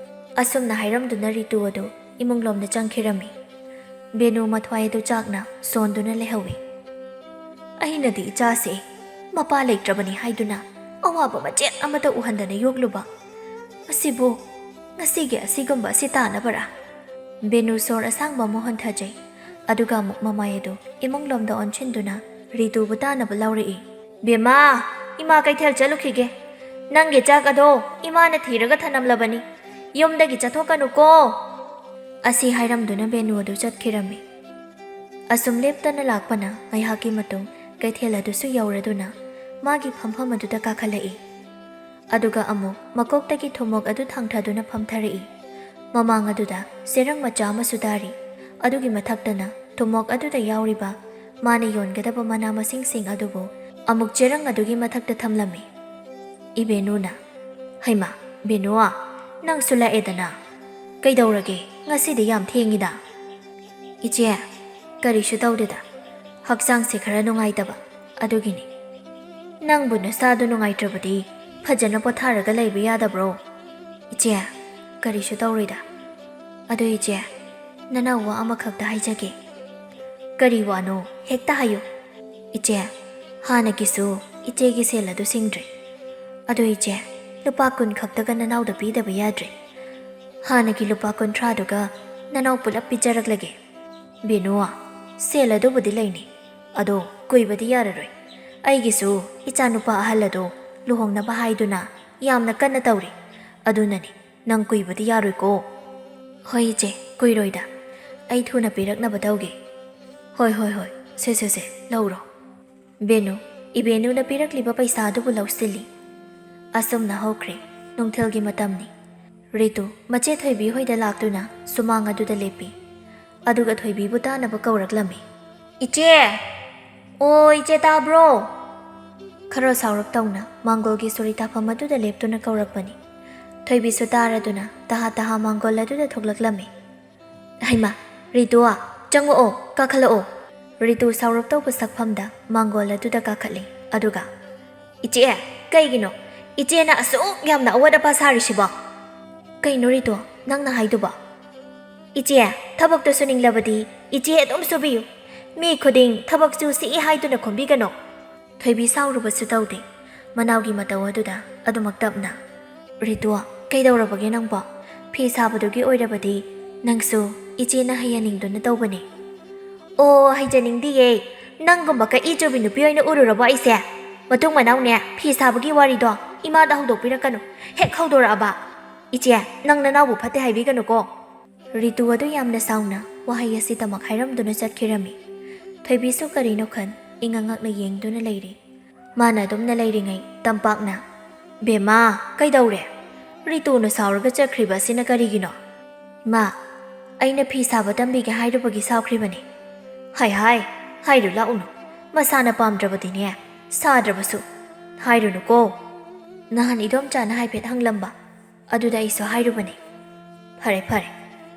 ꯑꯁꯨꯝꯅ ꯍꯥꯏꯔꯝꯗꯨꯅ ꯔꯤꯇꯨ ꯑꯗꯨ ꯏꯃꯨꯡꯂꯣꯝꯗ ꯆꯪꯈꯤꯔꯝꯃꯤ꯫ ꯕꯦꯅꯨ ꯃꯊ꯭ꯋꯥꯏ ꯑꯗꯨ ꯆꯥꯛꯅ ꯁꯣꯟꯗꯨꯅ ꯂꯩꯍꯧꯏ꯫ ꯑꯩꯅꯗꯤ ꯏꯆꯥꯁꯦ ꯃꯄꯥ ꯂꯩꯇ꯭ꯔꯕꯅꯤ ꯍꯥꯏꯗꯨꯅ ꯑꯋꯥꯕ ꯃꯆꯦꯠ ꯑꯃꯇ ꯎꯍꯟꯗꯅ ꯌꯣꯛꯂꯨꯕ, ꯑꯁꯤꯕꯨ ꯉꯁꯤꯒꯤ ꯑꯁꯤꯒꯨꯝꯕ ꯑꯁꯤ ꯇꯥꯅꯕꯔꯥ? ꯕꯦꯅꯨ ꯁꯣꯔ ꯑꯁꯥꯡꯕ ꯑꯃ ꯍꯣꯟꯊꯖꯩ ꯑꯗꯨꯒ ꯑꯃꯨꯛ ꯃꯃꯥꯏ ꯑꯗꯨ ꯏꯃꯨꯡꯂꯣꯝꯗ ꯑꯣꯟꯁꯤꯟꯗꯨꯅ ꯔꯤꯇꯨꯕꯨ ꯇꯥꯅꯕ ꯂꯥꯎꯔꯛꯏ꯫ ꯕꯦꯝꯃꯥ, ꯏꯃꯥ ꯀꯩꯊꯦꯜ ꯆꯠꯂꯨꯈꯤꯒꯦ꯫ ꯅꯪꯒꯤ ꯆꯥꯛ ꯑꯗꯣ ꯏꯃꯥꯅ ꯊꯤꯔꯒ ꯊꯅꯝꯂꯕꯅꯤ꯫ ꯌꯨꯝꯗꯒꯤ ꯆꯠꯊꯣꯛꯀꯅꯨꯀꯣ꯫ ꯑꯁꯤ ꯍꯥꯏꯔꯝꯗꯨꯅ ꯕꯦꯅꯨ ꯑꯗꯨ ꯆꯠꯈꯤꯔꯝꯃꯤ꯫ ꯑꯁꯨꯝ ꯂꯦꯞꯇꯅ ꯂꯥꯛꯄꯅ ꯉꯥꯏꯍꯥꯛꯀꯤ ꯃꯇꯨꯡ ꯀꯩꯊꯦꯜ ꯑꯗꯨꯁꯨ ꯌꯧꯔꯗꯨꯅ ꯃꯥꯒꯤ ꯐꯝꯐꯝ ꯑꯗꯨꯗ ꯀꯥꯈꯠꯂꯛꯏ꯫ ꯑꯗꯨꯒ ꯑꯃꯨꯛ ꯃꯀꯣꯛꯇꯒꯤ ꯊꯨꯝꯃꯣꯛ ꯑꯗꯨ ꯊꯥꯡꯊꯗꯨꯅ ꯐꯝꯊꯔꯛꯏ꯫ ꯃꯃꯥꯡ ꯑꯗꯨꯗ ꯆꯦꯔꯪ ꯃꯆꯥ ꯑꯃꯁꯨ ꯇꯥꯔꯤ꯫ ꯑꯗꯨꯒꯤ ꯃꯊꯛꯇꯅ ꯊꯨꯝꯃꯣꯛ ꯑꯗꯨꯗ ꯌꯥꯎꯔꯤꯕ ꯃꯥꯅ ꯌꯣꯟꯒꯗꯕ ꯃꯅꯥ ꯃꯁꯤꯡꯁꯤꯡ ꯑꯗꯨꯕꯨ ꯑꯃꯨꯛ ꯆꯦꯔꯪ ꯑꯗꯨꯒꯤ ꯃꯊꯛꯇ ꯊꯝꯂꯝꯃꯤ꯫ ꯏꯕꯦꯅꯨꯅ, ꯍꯩꯃꯥ ꯕꯦꯅꯨ, ꯅꯪꯁꯨ ꯂꯥꯛꯑꯦꯗꯅ꯫ ꯀꯩꯗꯧꯔꯒꯦ? ꯉꯁꯤꯗꯤ ꯌꯥꯝ ꯊꯦꯡꯉꯤꯗ꯫ ꯏꯆꯦ, ꯀꯔꯤꯁꯨ ꯇꯧꯗꯦꯗ, ꯍꯛꯆꯥꯡꯁꯦ ꯈꯔ ꯅꯨꯡꯉꯥꯏꯇꯕ ꯑꯗꯨꯒꯤꯅꯤ꯫ ꯅꯪꯕꯨ ꯅꯁꯥꯗꯨ ꯅꯨꯡꯉꯥꯏꯇ꯭ꯔꯕꯗꯤ ꯐꯖꯅ ꯄꯣꯊꯥꯔꯒ ꯂꯩꯕ ꯌꯥꯗꯕ꯭ꯔꯣ? ꯏꯆꯦ, ꯀꯔꯤꯁꯨ ꯇꯧꯔꯣꯏꯗ꯫ ꯑꯗꯨ ꯏꯆꯦ, ꯅꯅꯥꯎ ꯋꯥ ꯑꯃꯈꯛꯇ ꯍꯥꯏꯖꯒꯦ꯫ ꯀꯔꯤ ꯋꯥꯅꯣ? ꯍꯦꯛꯇ ꯍꯥꯏꯌꯨ꯫ ꯏꯆꯦ, ꯍꯥꯟꯅꯒꯤꯁꯨ ꯏꯆꯦꯒꯤ ꯁꯦꯜ ꯑꯗꯨ ꯁꯤꯡꯗ꯭ꯔꯦ꯫ ꯑꯗꯨ ꯏꯆꯦ, ꯂꯨꯄꯥ 10 ꯈꯛꯇꯒ ꯅꯅꯥꯎꯗ ꯄꯤꯗꯕ ꯌꯥꯗ꯭ꯔꯦ꯫ ꯍꯥꯟꯅꯒꯤ ꯂꯨꯄꯥ 30ꯗꯨꯒ ꯅꯅꯥꯎ ꯄꯨꯂꯞ ꯄꯤꯖꯔꯛꯂꯒꯦ꯫ ꯕꯦꯅꯨ, ꯁꯦꯜ ꯑꯗꯨꯕꯨꯗꯤ ꯂꯩꯅꯤ, ꯑꯗꯣ ꯀꯨꯏꯕꯗꯤ ꯌꯥꯔꯔꯣꯏ꯫ ꯑꯩꯒꯤꯁꯨ ꯏꯆꯥꯅꯨꯄꯥ ꯑꯍꯜ ꯑꯗꯣ ꯂꯨꯍꯣꯡꯅꯕ ꯍꯥꯏꯗꯨꯅ ꯌꯥꯝꯅ ꯀꯟꯅ ꯇꯧꯔꯤ꯫ ꯑꯗꯨꯅꯅꯤ, ꯅꯪ ꯀꯨꯏꯕꯗꯤ ꯌꯥꯔꯣꯏꯀꯣ꯫ ꯍꯣꯏ ꯏꯆꯦ, ꯀꯨꯏꯔꯣꯏꯗ꯫ ꯑꯩ ꯊꯨꯅ ꯄꯤꯔꯛꯅꯕ ꯇꯧꯒꯦ꯫ ꯍꯣꯏ ꯍꯣꯏ ꯍꯣꯏ, ꯁꯦ ꯂꯧꯔꯣ꯫ ꯕꯦꯅꯨ ꯏꯕꯦꯅꯨꯅ ꯄꯤꯔꯛꯂꯤꯕ ꯄꯩꯁꯥ ꯑꯗꯨꯕꯨ ꯂꯧꯁꯤꯜꯂꯤ꯫ ꯑꯁꯨꯝꯅ ꯍꯧꯈ꯭ꯔꯦ꯫ ꯅꯨꯡꯊꯤꯜꯒꯤ ꯃꯇꯝꯅꯤ꯫ ꯔꯤꯇꯨ ꯃꯆꯦ ꯊꯣꯏꯕꯤ ꯍꯣꯏꯗ ꯂꯥꯛꯇꯨꯅ ꯁꯨꯃꯥꯡ ꯑꯗꯨꯗ ꯂꯦꯞꯄꯤ꯫ ꯑꯗꯨꯒ ꯊꯣꯏꯕꯤꯕꯨ ꯇꯥꯅꯕ ꯀꯧꯔꯛꯂꯝꯃꯤ꯫ ꯏꯆꯦ! ꯑꯣ ꯏꯆꯦ, ꯇꯥꯕ꯭ꯔꯣ? ꯈꯔ ꯁꯥꯎꯔꯞ ꯇꯧꯅ ꯃꯥꯡꯒꯣꯜꯒꯤ ꯁꯣꯔꯤꯇꯥꯐꯝ ꯑꯗꯨꯗ ꯂꯦꯞꯇꯨꯅ ꯀꯧꯔꯛꯄꯅꯤ꯫ ꯊꯣꯏꯕꯤꯁꯨ ꯇꯥꯔꯗꯨꯅ ꯇꯍꯥ ꯃꯥꯡꯒꯣꯜ ꯑꯗꯨꯗ ꯊꯣꯛꯂꯛꯂꯝꯃꯤ꯫ ꯍꯩꯃꯥ, ꯔꯤꯇꯨ, ꯆꯪꯉꯛꯑꯣ, ꯀꯥꯈꯠꯂꯛꯑꯣ꯫ ꯔꯤꯇꯨ ꯁꯥꯎꯔꯞ ꯇꯧꯕ ꯁꯛꯐꯝꯗ ꯃꯥꯡꯒꯣꯜ ꯑꯗꯨꯗ ꯀꯥꯈꯠꯂꯤ꯫ ꯑꯗꯨꯒ, ꯏꯆꯦ, ꯀꯩꯒꯤꯅꯣ ꯏꯆꯦꯅ ꯑꯁꯨꯛ ꯌꯥꯝꯅ ꯑꯋꯥꯠ ꯑꯄꯥ ꯁꯥꯔꯤꯁꯤꯕꯣ? ꯀꯩꯅꯣ ꯔꯤꯇꯨ, ꯅꯪꯅ ꯍꯥꯏꯗꯨꯕꯣ? ꯏꯆꯦ, ꯊꯕꯛꯇꯨ ꯁꯨꯅꯤꯡꯂꯕꯗꯤ ꯏꯆꯦ ꯑꯗꯨꯝ ꯁꯨꯕꯤꯌꯨ꯫ ꯃꯤ ꯈꯨꯗꯤꯡ ꯊꯕꯛ ꯁꯨꯁꯤ ꯍꯥꯏꯗꯨꯅ ꯈꯨꯝꯕꯤꯒꯅꯣ꯫ ꯊꯣꯏꯕꯤ ꯁꯥꯎꯔꯨꯕꯁꯨ ꯇꯧꯗꯦ꯫ ꯃꯅꯥꯎꯒꯤ ꯃꯇꯧ ꯑꯗꯨꯗ ꯑꯗꯨꯃꯛ ꯇꯞꯅ, ꯔꯤꯇꯨ, ꯀꯩꯗꯧꯔꯕꯒꯦ ꯅꯪꯕꯣ? ꯐꯤ ꯁꯥꯕꯗꯨꯒꯤ ꯑꯣꯏꯔꯕꯗꯤ ꯅꯪꯁꯨ ꯏꯆꯦꯅ ꯍꯩꯍꯟꯅꯤꯡꯗꯨꯅ ꯇꯧꯕꯅꯤ꯫ ꯑꯣ, ꯍꯩꯖꯅꯤꯡꯗꯤꯌꯦ꯫ ꯅꯪꯒꯨꯝꯕ ꯀꯛꯏ-ꯆꯨꯕꯤ ꯅꯨꯄꯤ ꯑꯣꯏꯅ ꯎꯔꯨꯔꯕꯣ ꯑꯩꯁꯦ? ꯃꯇꯨꯡ ꯃꯅꯥꯎꯅꯦ, ꯐꯤ ꯁꯥꯕꯒꯤ ꯋꯥꯔꯤꯗꯣ ꯏꯃꯥꯗ ꯍꯧꯗꯣꯛꯄꯤꯔꯛꯀꯅꯨ꯫ ꯍꯦꯛ ꯍꯧꯗꯣꯔꯛꯑꯕ, ꯏꯆꯦ, ꯅꯪ ꯅꯅꯥꯎꯕꯨ ꯐꯠꯇꯦ ꯍꯥꯏꯕꯤꯒꯅꯨꯀꯣ꯫ ꯔꯤꯇꯨ ꯑꯗꯨ ꯌꯥꯝꯅ ꯁꯥꯎꯅ ꯋꯥꯍꯩ ꯑꯁꯤꯇꯃꯛ ꯍꯥꯏꯔꯝꯗꯨꯅ ꯆꯠꯈꯤꯔꯝꯃꯤ꯫ ꯊꯣꯏꯕꯤꯁꯨ ꯀꯔꯤꯅꯣ ꯈꯟ ꯏꯉꯛ-ꯉꯛꯅ ꯌꯦꯡꯗꯨꯅ ꯂꯩꯔꯤ꯫ ꯃꯥꯅ ꯑꯗꯨꯝꯅ ꯂꯩꯔꯤꯉꯩ ꯇꯝꯄꯥꯛꯅ, ꯕꯦꯝꯃꯥ, ꯀꯩꯗꯧꯔꯦ? ꯔꯤꯇꯨꯅ ꯁꯥꯎꯔꯒ ꯆꯠꯈ꯭ꯔꯤꯕ ꯑꯁꯤꯅ ꯀꯔꯤꯒꯤꯅꯣ? ꯃꯥ, ꯑꯩꯅ ꯐꯤ ꯁꯥꯕ ꯇꯝꯕꯤꯒꯦ ꯍꯥꯏꯔꯨꯕꯒꯤ ꯁꯥꯎꯈ꯭ꯔꯤꯕꯅꯤ꯫ ꯍꯥꯏꯔꯨ ꯂꯥꯛꯎꯅꯨ꯫ ꯃꯁꯥꯅ ꯄꯥꯝꯗ꯭ꯔꯕꯗꯤꯅꯦ, ꯁꯥꯗ꯭ꯔꯕꯁꯨ ꯍꯥꯏꯔꯨꯅꯨꯀꯣ꯫ ꯅꯍꯥꯟ ꯏꯗꯣꯝꯆꯥꯅ ꯍꯥꯏꯐꯦꯠ ꯍꯪꯂꯝꯕ, ꯑꯗꯨꯗ ꯑꯩꯁꯨ ꯍꯥꯏꯔꯨꯕꯅꯤ꯫ ꯐꯔꯦ,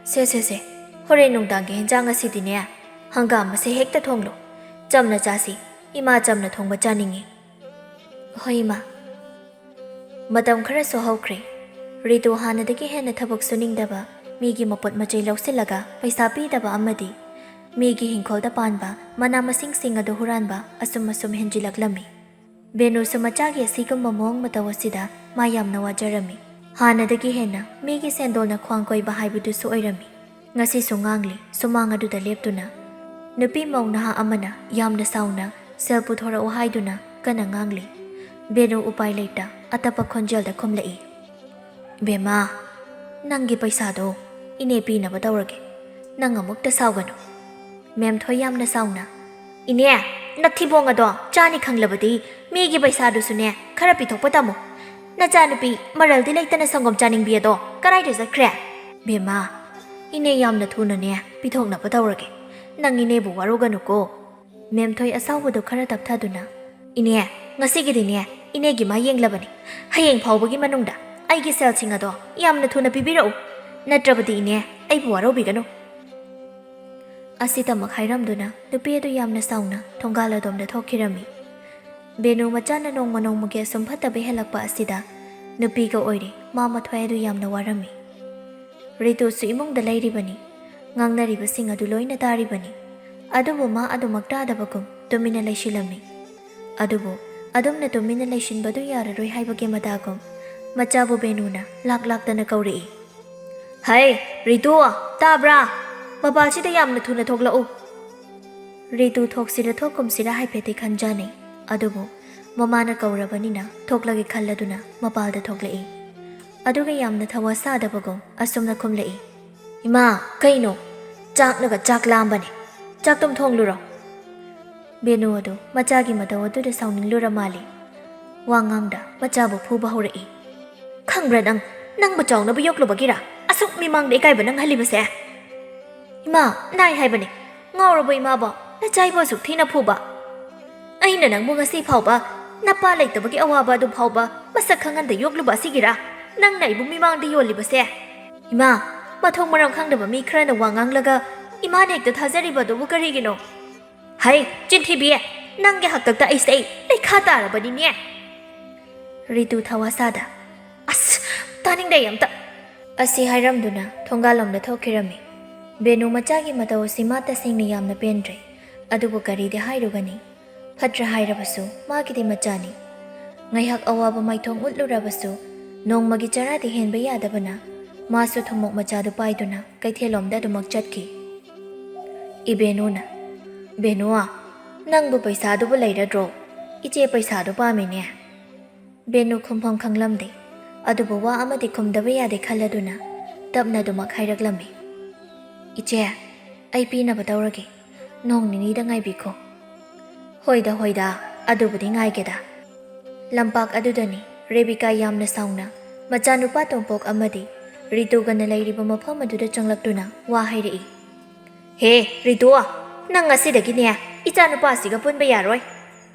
ꯁꯦ, ꯍꯣꯔꯦꯟ ꯅꯨꯡꯗꯥꯡꯒꯤ ꯍꯦꯟꯖꯥꯡ ꯑꯁꯤꯗꯤꯅꯦ, ꯍꯪꯒꯥꯝ ꯑꯁꯤ ꯍꯦꯛꯇ ꯊꯣꯡꯂꯨ꯫ ꯆꯝꯅ ꯆꯥꯁꯤ, ꯏꯃꯥ ꯆꯝꯅ ꯊꯣꯡꯕ ꯆꯥꯅꯤꯡꯉꯤ꯫ ꯍꯣꯏ ꯏꯃꯥ꯫ ꯃꯇꯝ ꯈꯔꯁꯨ ꯍꯧꯈ꯭ꯔꯦ꯫ ꯔꯤꯇꯨ ꯍꯥꯟꯅꯗꯒꯤ ꯍꯦꯟꯅ ꯊꯕꯛ ꯁꯨꯅꯤꯡꯗꯕ, ꯃꯤꯒꯤ ꯃꯄꯣꯠ ꯃꯆꯩ ꯂꯧꯁꯤꯜꯂꯒ ꯄꯩꯁꯥ ꯄꯤꯗꯕ ꯑꯃꯗꯤ ꯃꯤꯒꯤ ꯍꯤꯡꯈꯣꯜꯗ ꯄꯥꯟꯕ ꯃꯅꯥ ꯃꯁꯤꯡꯁꯤꯡ ꯑꯗꯨ ꯍꯨꯔꯥꯟꯕ ꯑꯁꯨꯝ ꯍꯦꯟꯖꯤꯜꯂꯛꯂꯝꯃꯤ꯫ ꯕꯦꯅꯨꯁꯨ ꯃꯆꯥꯒꯤ ꯑꯁꯤꯒꯨꯝꯕ ꯃꯑꯣꯡ ꯃꯇꯧ ꯑꯁꯤꯗ ꯃꯥ ꯌꯥꯝꯅ ꯋꯥꯖꯔꯝꯃꯤ꯫ ꯍꯥꯟꯅꯗꯒꯤ ꯍꯦꯟꯅ ꯃꯤꯒꯤ ꯁꯦꯟꯗꯣꯜꯅ ꯈ꯭ꯋꯥꯡ ꯀꯣꯏꯕ ꯍꯥꯏꯕꯗꯨꯁꯨ ꯑꯣꯏꯔꯝꯃꯤ꯫ ꯉꯁꯤꯁꯨ ꯉꯥꯡꯂꯤ ꯁꯨꯃꯥꯡ ꯑꯗꯨꯗ ꯂꯦꯞꯇꯨꯅ꯫ ꯅꯨꯄꯤ ꯃꯧ ꯅꯍꯥ ꯑꯃꯅ ꯌꯥꯝꯅ ꯁꯥꯎꯅ ꯁꯦꯜ ꯄꯨꯊꯣꯔꯛꯎ ꯍꯥꯏꯗꯨꯅ ꯀꯟꯅ ꯉꯥꯡꯂꯤ꯫ ꯕꯦꯅꯨ ꯎꯄꯥꯏ ꯂꯩꯇ ꯑꯇꯞꯄ ꯈꯣꯟꯖꯦꯜꯗ ꯈꯨꯝꯂꯛꯏ꯫ ꯕꯦꯝꯃꯥ, ꯅꯪꯒꯤ ꯄꯩꯁꯥꯗꯣ ꯏꯅꯦ ꯄꯤꯅꯕ ꯇꯧꯔꯒꯦ꯫ ꯅꯪ ꯑꯃꯨꯛꯇ ꯁꯥꯎꯒꯅꯨ꯫ ꯃꯦꯝꯊꯣꯏ ꯌꯥꯝꯅ ꯁꯥꯎꯅ, ꯏꯅꯦ, ꯅꯊꯤꯕꯣꯡ ꯑꯗꯣ ꯆꯥꯅꯤ ꯈꯪꯂꯕꯗꯤ ꯃꯤꯒꯤ ꯄꯩꯁꯥꯗꯨꯁꯨꯅꯦ ꯈꯔ ꯄꯤꯊꯣꯛꯄ ꯇꯝꯃꯨ꯫ ꯅꯆꯥꯅꯨꯄꯤ ꯃꯔꯜꯗꯤ ꯂꯩꯇꯅ ꯁꯪꯒꯣꯝ ꯆꯥꯅꯤꯡꯕꯤ ꯑꯗꯣ ꯀꯔꯥꯏꯗ ꯆꯠꯈ꯭ꯔꯦ? ꯕꯦꯝꯃꯥ, ꯏꯅꯦ ꯌꯥꯝꯅ ꯊꯨꯅꯅꯦ ꯄꯤꯊꯣꯛꯅꯕ ꯇꯧꯔꯒꯦ꯫ ꯅꯪ ꯏꯅꯦꯕꯨ ꯋꯥꯔꯧꯒꯅꯨꯀꯣ꯫ ꯃꯦꯝꯊꯣꯏ ꯑꯁꯥꯎꯕꯗꯨ ꯈꯔ ꯇꯞꯊꯗꯨꯅ, ꯏꯅꯦ, ꯉꯁꯤꯒꯤꯗꯤꯅꯦ ꯏꯅꯦꯒꯤ ꯃꯥ ꯌꯦꯡꯂꯕꯅꯤ꯫ ꯍꯌꯦꯡ ꯐꯥꯎꯕꯒꯤ ꯃꯅꯨꯡꯗ ꯑꯩꯒꯤ ꯁꯦꯜꯁꯤꯡ ꯑꯗꯣ ꯌꯥꯝꯅ ꯊꯨꯅ ꯄꯤꯕꯤꯔꯛꯎ꯫ ꯅꯠꯇ꯭ꯔꯕꯗꯤ ꯏꯅꯦ ꯑꯩꯕꯨ ꯋꯥꯔꯧꯕꯤꯒꯅꯨ꯫ ꯑꯁꯤꯇꯃꯛ ꯍꯥꯏꯔꯝꯗꯨꯅ ꯅꯨꯄꯤ ꯑꯗꯨ ꯌꯥꯝꯅ ꯁꯥꯎꯅ ꯊꯣꯡꯒꯥꯜ ꯑꯗꯣꯝꯗ ꯊꯣꯛꯈꯤꯔꯝꯃꯤ꯫ ꯕꯦꯅꯨ ꯃꯆꯥꯅ ꯅꯣꯡꯃꯒꯤ ꯑꯁꯨꯝ ꯐꯠꯇꯕ ꯍꯦꯜꯂꯛꯄ ꯑꯁꯤꯗ ꯅꯨꯄꯤꯒ ꯑꯣꯏꯔꯤ ꯃꯥ ꯃꯊ꯭ꯋꯥꯏ ꯑꯗꯨ ꯌꯥꯝꯅ ꯋꯥꯔꯝꯃꯤ꯫ ꯔꯤꯇꯨꯁꯨ ꯏꯃꯨꯡꯗ ꯂꯩꯔꯤꯕꯅꯤ꯫ ꯉꯥꯡꯅꯔꯤꯕꯁꯤꯡ ꯑꯗꯨ ꯂꯣꯏꯅ ꯇꯥꯔꯤꯕꯅꯤ꯫ ꯑꯗꯨꯕꯨ ꯃꯥ ꯑꯗꯨꯃꯛ ꯇꯥꯗꯕꯒꯨꯝ ꯇꯨꯃꯤꯟꯅ ꯂꯩꯁꯤꯜꯂꯝꯃꯤ꯫ ꯑꯗꯨꯕꯨ ꯑꯗꯨꯝꯅ ꯇꯨꯃꯤꯟꯅ ꯂꯩꯁꯤꯟꯕꯗꯨ ꯌꯥꯔꯔꯣꯏ ꯍꯥꯏꯕꯒꯤ ꯃꯇꯥꯒꯨꯝ ꯃꯆꯥꯕꯨ ꯕꯦꯅꯨꯅ ꯂꯥꯛꯇꯅ ꯀꯧꯔꯛꯏ꯫ ꯍꯩ ꯔꯤꯇꯨ ꯇꯥꯕ꯭ꯔꯥ? ꯃꯄꯥꯜꯁꯤꯗ ꯌꯥꯝꯅ ꯊꯨꯅ ꯊꯣꯛꯂꯛꯎ꯫ ꯔꯤꯇꯨ ꯊꯣꯛꯁꯤꯔ ꯊꯣꯛꯀꯨꯝꯁꯤꯔ ꯍꯥꯏꯐꯦꯠꯇꯤ ꯈꯟꯖꯥꯅꯩ, ꯑꯗꯨꯕꯨ ꯃꯃꯥꯅ ꯀꯧꯔꯕꯅꯤꯅ ꯊꯣꯛꯂꯒꯦ ꯈꯜꯂꯗꯨꯅ ꯃꯄꯥꯜꯗ ꯊꯣꯛꯂꯛꯏ꯫ ꯑꯗꯨꯒ ꯌꯥꯝꯅ ꯊꯋꯥ ꯁꯥꯗꯕꯒꯨꯝ ꯑꯁꯨꯝꯅ ꯈꯨꯝꯂꯛꯏ꯫ ꯏꯃꯥ ꯀꯩꯅꯣ? ꯆꯥꯛꯅꯒ ꯆꯥꯛ ꯂꯥꯝꯕꯅꯦ, ꯆꯥꯛꯇꯨꯝ ꯊꯣꯡꯂꯨꯔꯣ꯫ ꯕꯦꯅꯨ ꯑꯗꯨ ꯃꯆꯥꯒꯤ ꯃꯇꯧ ꯑꯗꯨꯗ ꯁꯥꯎꯅꯤꯡꯂꯨꯔ ꯃꯥꯜꯂꯤ꯫ ꯋꯥꯉꯥꯡꯗ ꯃꯆꯥꯕꯨ ꯐꯨꯕ ꯍꯧꯔꯛꯏ꯫ ꯈꯪꯕ꯭ꯔꯥ ꯅꯪꯕꯨ ꯆꯥꯎꯅꯕ ꯌꯣꯛꯂꯨꯕꯒꯤꯔꯥ ꯑꯁꯨꯛ ꯃꯤꯃꯥꯡꯗ ꯏꯀꯥꯏꯕ ꯅꯪꯍꯜꯂꯤꯕꯁꯦ? ꯏꯃꯥ ꯅꯥꯏ ꯍꯥꯏꯕꯅꯦ, ꯉꯥꯎꯔꯕ ꯏꯃꯥꯕꯣ ꯅꯆꯥꯏꯕꯨ ꯑꯁꯨꯛ ꯊꯤꯅ ꯐꯨꯕ? ꯑꯩꯅ ꯅꯪꯕꯨ ꯉꯁꯤ ꯐꯥꯎꯕ ꯅꯄꯥ ꯂꯩꯇꯕꯒꯤ ꯑꯋꯥꯕ ꯑꯗꯨ ꯐꯥꯎꯕ ꯃꯁꯛ ꯈꯪꯍꯟꯗ ꯌꯣꯛꯂꯨꯕ ꯑꯁꯤꯒꯤꯔꯥ ꯅꯪꯅ ꯑꯩꯕꯨ ꯃꯤꯃꯥꯡꯗ ꯌꯣꯜꯂꯤꯕꯁꯦ? ꯏꯃꯥ ꯃꯊꯣꯡ ꯃꯔꯝ ꯈꯪꯗꯕ ꯃꯤ ꯈꯔꯅ ꯋꯥ ꯉꯥꯡꯂꯒ ꯏꯃꯥꯅ ꯍꯦꯛꯇ ꯊꯥꯖꯔꯤꯕꯗꯨꯕꯨ ꯀꯔꯤꯒꯤꯅꯣ? ꯍꯩ ꯆꯤꯟꯊꯤꯕꯤ, ꯅꯪꯒꯤ ꯍꯥꯛꯇꯛꯇ ꯑꯩꯁꯦ ꯂꯩꯈꯥ ꯇꯥꯔꯕꯅꯤꯅꯦ꯫ ꯔꯤꯇꯨ ꯊꯋꯥꯁꯥꯗ ꯑꯁ ꯇꯥꯅꯤꯡꯗꯦ ꯑꯝꯇ ꯑꯁꯤ ꯍꯥꯏꯔꯝꯗꯨꯅ ꯊꯣꯡꯒꯥꯜꯂꯣꯝꯗ ꯊꯣꯛꯈꯤꯔꯝꯃꯤ꯫ ꯕꯦꯅꯨ ꯃꯆꯥꯒꯤ ꯃꯇꯧ ꯑꯁꯤ ꯃꯥ ꯇꯁꯦꯡꯅ ꯌꯥꯝꯅ ꯄꯦꯟꯗ꯭ꯔꯦ, ꯑꯗꯨꯕꯨ ꯀꯔꯤꯗꯤ ꯍꯥꯏꯔꯨꯒꯅꯤ? ꯐꯠꯇ꯭ꯔ ꯍꯥꯏꯔꯕꯁꯨ ꯃꯥꯒꯤꯗꯤ ꯃꯆꯥꯅꯤ꯫ ꯉꯥꯏꯍꯥꯛ ꯑꯋꯥꯕ ꯃꯥꯏꯊꯣꯡ ꯎꯠꯂꯨꯔꯕꯁꯨ ꯅꯣꯡꯃꯒꯤ ꯆꯔꯥꯗꯤ ꯍꯦꯟꯕ ꯌꯥꯗꯕꯅ ꯃꯥꯁꯨ ꯊꯨꯝꯃꯣꯛ ꯃꯆꯥꯗꯨ ꯄꯥꯏꯗꯨꯅ ꯀꯩꯊꯦꯜꯂꯣꯝꯗ ꯑꯗꯨꯃꯛ ꯆꯠꯈꯤ꯫ ꯏꯕꯦꯅꯨꯅ ꯕꯦꯅꯨ ꯅꯪꯕꯨ ꯄꯩꯁꯥꯗꯨꯕꯨ ꯂꯩꯔꯗ꯭ꯔꯣ? ꯏꯆꯦ ꯄꯩꯁꯥꯗꯨ ꯄꯥꯝꯃꯤꯅꯦ꯫ ꯕꯦꯅꯨ ꯈꯨꯝꯐꯝ ꯈꯪꯂꯝꯗꯦ, ꯑꯗꯨꯕꯨ ꯋꯥ ꯑꯃꯗꯤ ꯈꯨꯝꯗꯕ ꯌꯥꯗꯦ ꯈꯜꯂꯗꯨꯅ ꯇꯞꯅ ꯑꯗꯨꯃꯛ ꯍꯥꯏꯔꯛꯂꯝꯃꯤ꯫ ꯏꯆꯦ ꯑꯩ ꯄꯤꯅꯕ ꯇꯧꯔꯒꯦ, ꯅꯣꯡ ꯅꯤꯅꯤꯗ ꯉꯥꯏꯕꯤꯈꯣ꯫ ꯍꯣꯏꯗ ꯑꯗꯨꯕꯨꯗꯤ ꯉꯥꯏꯒꯦꯗ꯫ ꯂꯝꯄꯥꯛ ꯑꯗꯨꯗꯅꯤ ꯔꯦꯕꯤꯀꯥ ꯌꯥꯝꯅ ꯁꯥꯎꯅ ꯃꯆꯥꯅꯨꯄꯥ ꯇꯣꯝꯄꯣꯛ ꯑꯃꯗꯤ ꯔꯤꯇꯨꯒꯅ ꯂꯩꯔꯤꯕ ꯃꯐꯝ ꯑꯗꯨꯗ ꯆꯪꯂꯛꯇꯨꯅ ꯋꯥ ꯍꯥꯏꯔꯛꯏ꯫ ꯍꯦ ꯔꯤꯇꯨ, ꯅꯪ ꯉꯁꯤꯗꯒꯤꯅꯦ ꯏꯆꯥꯅꯨꯄꯥꯁꯤꯒ ꯄꯨꯟꯕ ꯌꯥꯔꯣꯏ꯫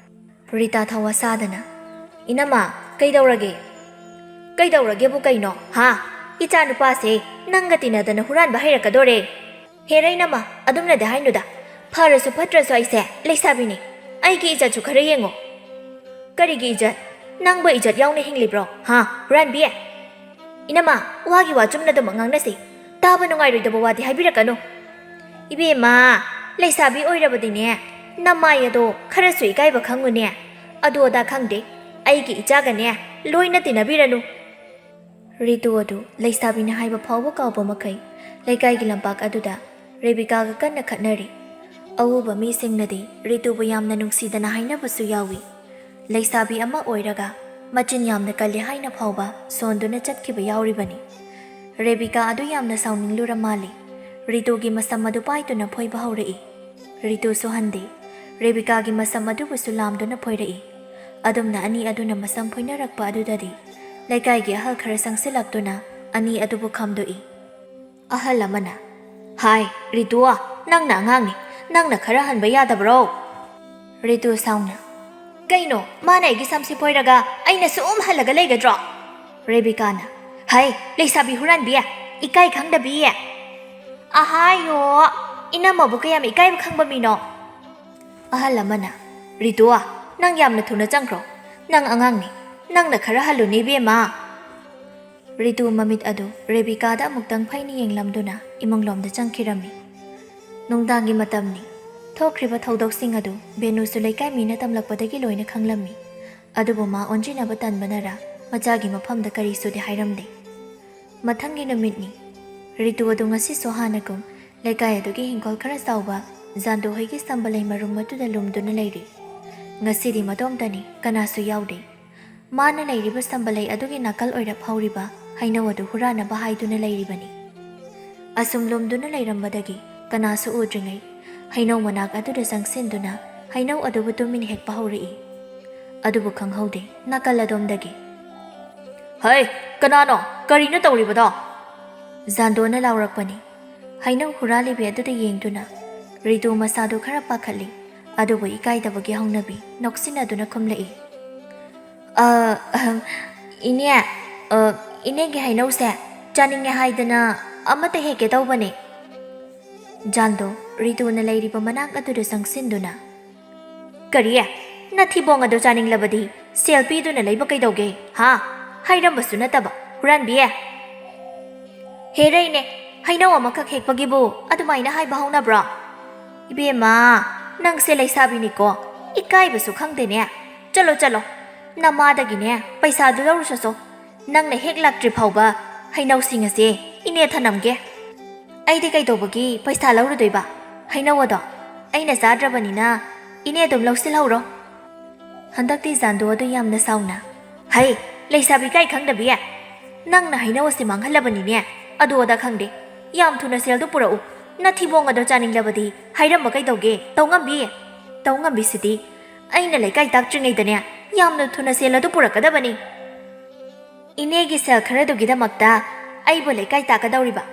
ꯔꯤꯇꯥ ꯊꯋꯥ ꯁꯥꯗꯅ ꯏꯅꯝꯃ ꯀꯩꯗꯧꯔꯒꯦ? ꯀꯩꯗꯧꯔꯒꯦꯕꯨ ꯀꯩꯅꯣ ꯍꯥ? ꯏꯆꯥꯅꯨꯄꯥꯁꯦ ꯅꯪꯒ ꯇꯤꯟꯅꯗꯅ ꯍꯨꯔꯥꯟꯕ ꯍꯩꯔꯛꯀꯗꯣꯔꯦ꯫ ꯍꯦꯔ ꯏꯅꯝꯃ ꯑꯗꯨꯝꯅꯗꯤ ꯍꯥꯏꯅꯨꯗ, ꯐꯔꯁꯨ ꯐꯠꯇ꯭ꯔꯁꯨ ꯑꯩꯁꯦ ꯂꯩꯁꯥꯕꯤꯅꯤ, ꯑꯩꯒꯤ ꯏꯖꯠꯁꯨ ꯈꯔ ꯌꯦꯡꯉꯣ꯫ ꯀꯔꯤꯒꯤ ꯏꯖꯠ? ꯅꯪꯕꯨ ꯏꯖꯠ ꯌꯥꯎꯅ ꯍꯤꯡꯂꯤꯕ꯭ꯔꯣ ꯍꯥ ꯍꯨꯔꯥꯟꯕꯤ? ꯏꯅꯝꯃ ꯋꯥꯒꯤ ꯋꯥ ꯆꯨꯝꯅꯗꯃꯛ ꯉꯥꯡꯅꯁꯤ, ꯇꯥꯕ ꯅꯨꯡꯉꯥꯏꯔꯣꯏꯗꯕ ꯋꯥꯗꯤ ꯍꯥꯏꯕꯤꯔꯛꯀꯅꯨ꯫ ꯏꯕꯦꯝꯃ ꯂꯩꯁꯥꯕꯤ ꯑꯣꯏꯔꯕꯗꯤꯅꯦ ꯅꯃꯥꯏ ꯑꯗꯣ ꯈꯔꯁꯨ ꯏꯀꯥꯏꯕ ꯈꯪꯉꯨꯅꯦ꯫ ꯑꯗꯨ ꯑꯗꯥ ꯈꯪꯗꯦ, ꯑꯩꯒꯤ ꯏꯆꯥꯒꯅꯦ ꯂꯣꯏꯅ ꯇꯤꯟꯅꯕꯤꯔꯅꯨ꯫ ꯔꯤꯇꯨ ꯑꯗꯨ ꯂꯩꯁꯥꯕꯤꯅ ꯍꯥꯏꯕ ꯐꯥꯎꯕ ꯀꯥꯎꯕ ꯃꯈꯩ ꯂꯩꯀꯥꯏꯒꯤ ꯂꯝꯄꯥꯛ ꯑꯗꯨꯗ ꯔꯦꯕꯤꯀꯥꯒ ꯀꯟꯅ ꯈꯠꯅꯔꯤ꯫ ꯑꯎꯕ ꯃꯤꯁꯤꯡꯅꯗꯤ ꯔꯤꯇꯨꯕꯨ ꯌꯥꯝꯅ ꯅꯨꯡꯁꯤꯗꯅ ꯍꯥꯏꯅꯕꯁꯨ ꯌꯥꯎꯏ꯫ ꯂꯩꯁꯥꯕꯤ ꯑꯃ ꯑꯣꯏꯔꯒ ꯃꯆꯤꯟ ꯌꯥꯝꯅ ꯀꯜꯂꯤ ꯍꯥꯏꯅ ꯐꯥꯎꯕ ꯁꯣꯟꯗꯨꯅ ꯆꯠꯈꯤꯕ ꯌꯥꯎꯔꯤꯕꯅꯤ꯫ ꯔꯦꯕꯤꯀꯥ ꯑꯗꯨ ꯌꯥꯝꯅ ꯁꯥꯎꯅꯤꯡꯂꯨꯔ ꯃꯥꯜꯂꯤ꯫ ꯔꯤꯇꯨꯒꯤ ꯃꯁꯝ ꯑꯗꯨ ꯄꯥꯏꯗꯨꯅ ꯐꯣꯏꯕ ꯍꯧꯔꯛꯏ꯫ ꯔꯤꯇꯨꯁꯨ ꯍꯟꯗꯦ, ꯔꯦꯕꯤꯀꯥꯒꯤ ꯃꯁꯝ ꯑꯗꯨꯕꯨꯁꯨ ꯂꯥꯝꯗꯨꯅ ꯐꯣꯏꯔꯛꯏ꯫ ꯑꯗꯨꯝꯅ ꯑꯅꯤ ꯑꯗꯨꯅ ꯃꯁꯝ ꯐꯣꯏꯅꯔꯛꯄ ꯑꯗꯨꯗꯗꯤ ꯂꯩꯀꯥꯏꯒꯤ ꯑꯍꯜ ꯈꯔ ꯆꯪꯁꯤꯜꯂꯛꯇꯨꯅ ꯑꯅꯤ ꯑꯗꯨꯕꯨ ꯈꯥꯝꯗꯣꯛꯏ꯫ ꯑꯍꯜ ꯑꯃꯅ ꯍꯥꯏ ꯔꯤꯇꯨ, ꯅꯪꯅ ꯑꯉꯥꯡꯅꯤ, ꯅꯪꯅ ꯈꯔ ꯍꯟꯕ ꯌꯥꯗꯕ꯭ꯔꯣ? ꯔꯤꯇꯨ ꯁꯥꯎꯅ ꯀꯩꯅꯣ ꯃꯥꯅ ꯑꯩꯒꯤ ꯁꯝꯁꯤ ꯐꯣꯏꯔꯒ ꯑꯩꯅ ꯁꯨꯝ ꯍꯜꯂꯒ ꯂꯩꯒꯗ꯭ꯔꯣ? ꯔꯦꯕꯤꯀꯥꯅ ꯍꯩ ꯂꯩꯁꯥꯕꯤ ꯍꯨꯔꯥꯟꯕꯤ, ꯏꯀꯥꯏ ꯈꯪꯗꯕꯤ꯫ ꯑꯍꯥꯌꯣ ꯏꯅꯝꯃꯕꯨ ꯀꯌꯥꯝ ꯏꯀꯥꯏꯕ ꯈꯪꯕ ꯃꯤꯅꯣ? ꯑꯍꯜ ꯑꯃꯅ ꯔꯤꯇꯨ ꯅꯪ ꯌꯥꯝꯅ ꯊꯨꯅ ꯆꯪꯈ꯭ꯔꯣ, ꯅꯪ ꯑꯉꯥꯡꯅꯤ, ꯅꯪꯅ ꯈꯔ ꯍꯜꯂꯨꯅꯦ ꯏꯕꯦꯝꯃ꯫ ꯔꯤꯇꯨ ꯃꯃꯤꯠ ꯑꯗꯨ ꯔꯦꯕꯤꯀꯥꯗ ꯑꯃꯨꯛꯇꯪ ꯐꯩꯅ ꯌꯦꯡꯂꯝꯗꯨꯅ ꯏꯃꯨꯡꯂꯣꯝꯗ ꯆꯪꯈꯤꯔꯝꯃꯤ꯫ ꯅꯨꯡꯗꯥꯡꯒꯤ ꯃꯇꯝꯅꯤ꯫ ꯊꯣꯛꯈ꯭ꯔꯤꯕ ꯊꯧꯗꯣꯛꯁꯤꯡ ꯑꯗꯨ ꯕꯦꯅꯨꯁꯨ ꯂꯩꯀꯥꯏ ꯃꯤꯅ ꯇꯝꯂꯛꯄꯗꯒꯤ ꯂꯣꯏꯅ ꯈꯪꯂꯝꯃꯤ꯫ ꯑꯗꯨꯕꯨ ꯃꯥ ꯑꯣꯟꯖꯤꯟꯅꯕ ꯇꯟꯕꯅꯔꯥ ꯃꯆꯥꯒꯤ ꯃꯐꯝꯗ ꯀꯔꯤꯁꯨꯗꯤ ꯍꯥꯏꯔꯝꯗꯦ꯫ ꯃꯊꯪꯒꯤ ꯅꯨꯃꯤꯠꯅꯤ꯫ ꯔꯤꯇꯨ ꯑꯗꯨ ꯉꯁꯤꯁꯨ ꯍꯥꯟꯅꯒꯨꯝ ꯂꯩꯀꯥꯏ ꯑꯗꯨꯒꯤ ꯍꯤꯡꯒꯣꯜ ꯈꯔ ꯆꯥꯎꯕ ꯖꯥꯟꯗꯣꯍꯣꯏꯒꯤ ꯁꯝꯕꯂꯩ ꯃꯔꯨꯝ ꯑꯗꯨꯗ ꯂꯨꯝꯗꯨꯅ ꯂꯩꯔꯤ꯫ ꯉꯁꯤꯗꯤ ꯃꯇꯣꯝꯇꯅꯤ, ꯀꯅꯥꯁꯨ ꯌꯥꯎꯗꯦ꯫ ꯃꯥꯅ ꯂꯩꯔꯤꯕ ꯁꯝꯕꯂꯩ ꯑꯗꯨꯒꯤ ꯅꯥꯀꯜ ꯑꯣꯏꯔꯞ ꯍꯧꯔꯤꯕ ꯍꯩꯅꯧ ꯑꯗꯨ ꯍꯨꯔꯥꯟꯅꯕ ꯍꯥꯏꯗꯨꯅ ꯂꯩꯔꯤꯕꯅꯤ꯫ ꯑꯁꯨꯝ ꯂꯨꯝꯗꯨꯅ ꯂꯩꯔꯝꯕꯗꯒꯤ ꯀꯅꯥꯁꯨ ꯎꯗ꯭ꯔꯤꯉꯩ ꯍꯩꯅꯧ ꯃꯅꯥꯛ ꯑꯗꯨꯗ ꯆꯪꯁꯤꯟꯗꯨꯅ ꯍꯩꯅꯧ ꯑꯗꯨꯕꯨ ꯇꯨꯃꯤꯟꯅ ꯍꯦꯛꯄ ꯍꯧꯔꯛꯏ꯫ ꯑꯗꯨꯕꯨ ꯈꯪꯍꯧꯗꯦ ꯅꯥꯀꯜ ꯑꯗꯣꯝꯗꯒꯤ ꯍꯩ ꯀꯅꯥꯅꯣ? ꯀꯔꯤꯅꯣ ꯇꯧꯔꯤꯕꯗꯣ? ꯖꯥꯟꯗꯣꯅ ꯂꯥꯎꯔꯛꯄꯅꯤ꯫ ꯍꯩꯅꯧ ꯍꯨꯔꯥꯜꯂꯤꯕꯤ ꯑꯗꯨꯗ ꯌꯦꯡꯗꯨꯅ ꯔꯤꯇꯨ ꯃꯁꯥꯗꯨ ꯈꯔ ꯄꯥꯈꯠꯂꯤ, ꯑꯗꯨꯕꯨ ꯏꯀꯥꯏꯗꯕꯒꯤ ꯍꯧꯅꯕꯤ ꯅꯣꯛꯁꯤꯟꯅꯗꯨꯅ ꯈꯨꯝꯂꯛꯏ꯫ ꯏꯅꯦ, ꯏꯅꯦꯒꯤ ꯍꯩꯅꯧꯁꯦ ꯆꯥꯅꯤꯡꯉꯦ ꯍꯥꯏꯗꯅ ꯑꯃꯠꯇ ꯍꯦꯛꯀꯦ ꯇꯧꯕꯅꯦ꯫ ꯖꯥꯟꯗꯣ ꯔꯤꯇꯨꯅ ꯂꯩꯔꯤꯕ ꯃꯅꯥꯛ ꯑꯗꯨꯗ ꯆꯪꯁꯤꯟꯗꯨꯅ ꯀꯔꯤ? ꯅꯊꯤꯕꯣꯡ ꯑꯗꯨ ꯆꯥꯅꯤꯡꯂꯕꯗꯤ ꯁꯦꯜ ꯄꯤꯗꯨꯅ ꯂꯩꯕ ꯀꯩꯗꯧꯒꯦ ꯍꯥ? ꯍꯥꯏꯔꯝꯕꯁꯨ ꯅꯠꯇꯕ ꯍꯨꯔꯥꯟꯕꯤ꯫ ꯍꯦꯔ ꯏꯅꯦ, ꯍꯩꯅꯧ ꯑꯃꯈꯛ ꯍꯦꯛꯄꯒꯤꯕꯨ ꯑꯗꯨꯃꯥꯏꯅ ꯍꯥꯏꯕ ꯍꯧꯅꯕ꯭ꯔꯣ? ꯏꯕꯦꯝꯃ ꯅꯪꯁꯦ ꯂꯩꯁꯥꯕꯤꯅꯤꯀꯣ, ꯏꯀꯥꯏꯕꯁꯨ ꯈꯪꯗꯦꯅꯦ꯫ ꯆꯠꯂꯣ ꯆꯠꯂꯣ, ꯅꯃꯥꯗꯒꯤꯅꯦ ꯄꯩꯁꯥꯗꯨ ꯂꯧꯔꯨꯆꯣ꯫ ꯅꯪꯅ ꯍꯦꯛ ꯂꯥꯛꯇ꯭ꯔꯤ ꯐꯥꯎꯕ ꯍꯩꯅꯧꯁꯤꯡ ꯑꯁꯤ ꯏꯅꯦ ꯊꯅꯝꯒꯦ ꯑꯩꯗꯤ ꯀꯩꯗꯧꯕꯒꯤ ꯄꯩꯁꯥ ꯂꯧꯔꯨꯗꯣꯏꯕ ꯍꯩꯅꯧ ꯑꯗꯣ ꯑꯩꯅ ꯆꯥꯗ꯭ꯔꯕꯅꯤꯅ ꯏꯅꯦ ꯑꯗꯨꯝ ꯂꯧꯁꯤꯜꯍꯧꯔꯣ ꯍꯟꯗꯛꯇꯤ ꯖꯥꯟꯗꯣ ꯑꯗꯨ ꯌꯥꯝꯅ ꯁꯥꯎꯅ ꯍꯩ ꯂꯩꯁꯥꯕꯤ ꯀꯥꯏ ꯈꯪꯗꯕꯤ ꯅꯪꯅ ꯍꯩꯅꯧ ꯑꯁꯤ ꯃꯥꯡꯍꯜꯂꯕꯅꯤꯅꯦ ꯑꯗꯨ ꯑꯗꯥ ꯈꯪꯗꯦ ꯌꯥꯝ ꯊꯨꯅ ꯁꯦꯜꯗꯨ ꯄꯨꯔꯛꯎ ꯅꯊꯤꯕꯣꯡ ꯑꯗꯣ ꯆꯥꯅꯤꯡꯂꯕꯗꯤ ꯍꯥꯏꯔꯝꯕ ꯀꯩꯗꯧꯒꯦ ꯇꯧꯉꯝꯕꯤꯁꯤꯗꯤ ꯑꯩꯅ ꯂꯩꯀꯥꯏ ꯇꯥꯛꯇ꯭ꯔꯤꯉꯩꯗꯅꯦ ꯌꯥꯝꯅ ꯊꯨꯅ ꯁꯦꯜ ꯑꯗꯨ ꯄꯨꯔꯛꯀꯗꯕꯅꯤ ꯏꯅꯦꯒꯤ ꯁꯦꯜ ꯈꯔꯗꯨꯒꯤꯗꯃꯛꯇ ꯑꯩꯕꯨ ꯂꯩꯀꯥꯏ ꯇꯥꯛꯀꯗꯧꯔꯤꯕ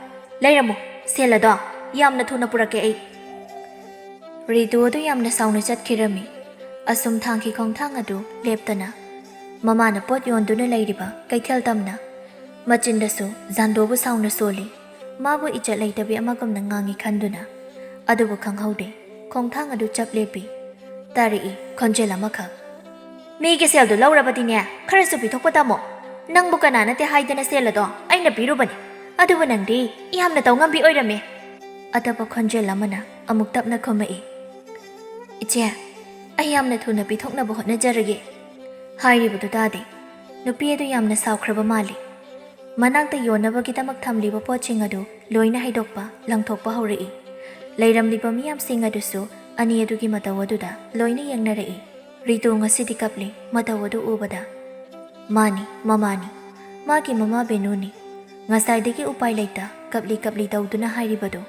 ꯂꯩꯔꯝꯃꯨ ꯁꯦꯜ ꯑꯗꯣ ꯌꯥꯝꯅ ꯊꯨꯅ ꯄꯨꯔꯛꯀꯦ ꯑꯩ ꯔꯤꯇꯨ ꯑꯗꯨ ꯌꯥꯝꯅ ꯁꯥꯎꯅ ꯆꯠꯈꯤꯔꯝꯃꯤ ꯑꯁꯨꯝ ꯊꯥꯡꯈꯤ ꯈꯣꯡꯊꯥꯡ ꯑꯗꯨ ꯂꯦꯞꯇꯅ ꯃꯃꯥꯅ ꯄꯣꯠ ꯌꯣꯟꯗꯨꯅ ꯂꯩꯔꯤꯕ ꯀꯩꯊꯦꯜ ꯇꯝꯅ ꯃꯆꯤꯟꯗꯁꯨ ꯖꯥꯟꯗꯣꯕꯨ ꯁꯥꯎꯅ ꯁꯣꯜꯂꯤ ꯃꯥꯕꯨ ꯏꯖꯠ ꯂꯩꯇꯕꯤ ꯑꯃꯒꯨꯝꯅ ꯉꯥꯡꯉꯤ ꯈꯟꯗꯨꯅ ꯑꯗꯨꯕꯨ ꯈꯪꯍꯧꯗꯦ ꯈꯣꯡꯊꯥꯡ ꯑꯗꯨ ꯆꯞ ꯂꯦꯞꯄꯤ ꯇꯥꯔꯛꯏ ꯈꯣꯟꯖꯦꯜ ꯑꯃꯈꯛ ꯃꯤꯒꯤ ꯁꯦꯜꯗꯨ ꯂꯧꯔꯕꯗꯤꯅꯦ ꯈꯔꯁꯨ ꯄꯤꯊꯣꯛꯄ ꯇꯝꯃꯣ ꯅꯪꯕꯨ ꯀꯅꯥ ꯅꯠꯇꯦ ꯍꯥꯏꯗꯅ ꯁꯦꯜ ꯑꯗꯣ ꯑꯩꯅ ꯄꯤꯔꯨꯕꯅꯤ ꯑꯗꯨꯕꯨ ꯅꯪꯗꯤ ꯌꯥꯝꯅ ꯇꯧꯉꯝꯕꯤ ꯑꯣꯏꯔꯝꯃꯦ ꯑꯇꯣꯞꯄ ꯈꯣꯟꯖꯦꯜ ꯑꯃꯅ ꯑꯃꯨꯛ ꯇꯞꯅ ꯈꯨꯝꯃꯛꯏ ꯏꯆꯦ ꯑꯩ ꯌꯥꯝꯅ ꯊꯨꯅ ꯄꯤꯊꯣꯛꯅꯕ ꯍꯣꯠꯅꯖꯔꯒꯦ ꯍꯥꯏꯔꯤꯕꯗꯨ ꯇꯥꯗꯦ ꯅꯨꯄꯤ ꯑꯗꯨ ꯌꯥꯝꯅ ꯁꯥꯎꯈ꯭ꯔꯕ ꯃꯥꯜꯂꯤ ꯃꯅꯥꯛꯇ ꯌꯣꯟꯅꯕꯒꯤꯗꯃꯛ ꯊꯝꯂꯤꯕ ꯄꯣꯠꯁꯤꯡ ꯑꯗꯨ ꯂꯣꯏꯅ ꯍꯩꯗꯣꯛꯄ ꯂꯪꯊꯣꯛꯄ ꯍꯧꯔꯛꯏ ꯂꯩꯔꯝꯂꯤꯕ ꯃꯤꯌꯥꯝꯁꯤꯡ ꯑꯗꯨꯁꯨ ꯑꯅꯤ ꯑꯗꯨꯒꯤ ꯃꯇꯧ ꯑꯗꯨꯗ ꯂꯣꯏꯅ ꯌꯦꯡꯅꯔꯛꯏ ꯔꯤꯇꯨ ꯉꯁꯤꯗꯤ ꯀꯞꯂꯤ ꯃꯇꯧ ꯑꯗꯨ ꯎꯕꯗ ꯃꯥꯅꯤ ꯃꯃꯥꯅꯤ ꯃꯥꯒꯤ ꯃꯃꯥ ꯕꯦꯅꯨꯅꯤ ꯉꯁꯥꯏꯗꯒꯤ ꯎꯄꯥꯏ ꯂꯩꯇ ꯀꯞꯂꯤ ꯇꯧꯗꯨꯅ ꯍꯥꯏꯔꯤꯕꯗꯨ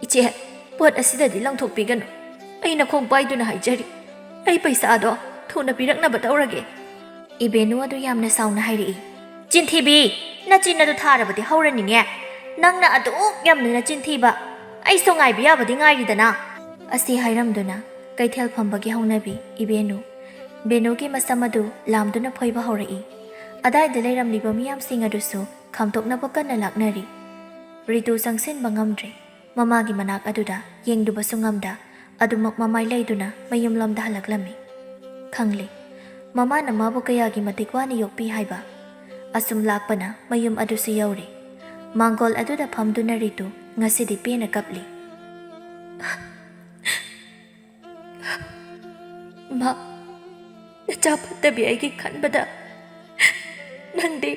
ꯏꯆꯦ ꯄꯣꯠ ꯑꯁꯤꯗꯗꯤ ꯂꯪꯊꯣꯛꯄꯤꯒꯅꯨ ꯑꯩꯅ ꯈꯣꯡ ꯄꯥꯏꯗꯨꯅ ꯍꯥꯏꯖꯔꯤ ꯑꯩ ꯄꯩꯁꯥꯗꯣ ꯊꯨꯅ ꯄꯤꯔꯛꯅꯕ ꯇꯧꯔꯒꯦ ꯏꯕꯦꯅꯨ ꯑꯗꯨ ꯌꯥꯝꯅ ꯁꯥꯎꯅ ꯍꯥꯏꯔꯛꯏ ꯆꯤꯟꯊꯤꯕꯤ ꯅꯆꯤꯟ ꯑꯗꯨ ꯊꯥꯔꯕꯗꯤ ꯍꯧꯔꯅꯤꯅꯦ ꯅꯪꯅ ꯑꯗꯨꯛ ꯌꯥꯝꯅ ꯅꯆꯤꯟ ꯊꯤꯕ ꯑꯩꯁꯨ ꯉꯥꯏꯕ ꯌꯥꯕꯗꯤ ꯉꯥꯏꯔꯤꯗꯅ ꯑꯁꯤ ꯍꯥꯏꯔꯝꯗꯨꯅ ꯀꯩꯊꯦꯜ ꯐꯝꯕꯒꯤ ꯍꯧꯅꯕꯤ ꯏꯕꯦꯅꯨ ꯕꯦꯅꯨꯒꯤ ꯃꯁꯝ ꯑꯗꯨ ꯂꯥꯝꯗꯨꯅ ꯐꯣꯏꯕ ꯍꯧꯔꯛꯏ ꯑꯗꯥꯏꯗ ꯂꯩꯔꯝꯂꯤꯕ ꯃꯤꯌꯥꯝꯁꯤꯡ ꯑꯗꯨꯁꯨ ꯈꯥꯝꯇꯣꯛꯅꯕ ꯀꯟꯅ ꯂꯥꯛꯅꯔꯤ ꯔꯤꯇꯨ ꯆꯪꯁꯤꯟꯕ ꯉꯝꯗ꯭ꯔꯦ ꯃꯃꯥꯒꯤ ꯃꯅꯥꯛ ꯑꯗꯨꯗ ꯌꯦꯡꯗꯨꯕꯁꯨ ꯉꯝꯗ ꯑꯗꯨꯃꯛ ꯃꯃꯥꯏ ꯂꯩꯗꯨꯅ ꯃꯌꯨꯝꯂꯣꯝꯗ ꯍꯜꯂꯛꯂꯝꯃꯤ ꯈꯪꯂꯤ ꯃꯃꯥꯅ ꯃꯥꯕꯨ ꯀꯌꯥꯒꯤ ꯃꯇꯤꯛ ꯋꯥꯅ ꯌꯣꯛꯄꯤ ꯍꯥꯏꯕ ꯑꯁꯨꯝ ꯂꯥꯛꯄꯅ ꯃꯌꯨꯝ ꯑꯗꯨꯁꯨ ꯌꯧꯔꯤ ꯃꯥꯡꯒꯣꯜ ꯑꯗꯨꯗ ꯐꯝꯗꯨꯅ ꯔꯤꯇꯨ ꯉꯁꯤꯗꯤ ꯄꯦꯟꯅ ꯀꯞꯂꯤ ꯃꯥ ꯅꯆꯥ ꯐꯠꯇꯕꯤ ꯑꯩꯒꯤ ꯈꯟꯕꯗ ꯅꯪꯗꯤ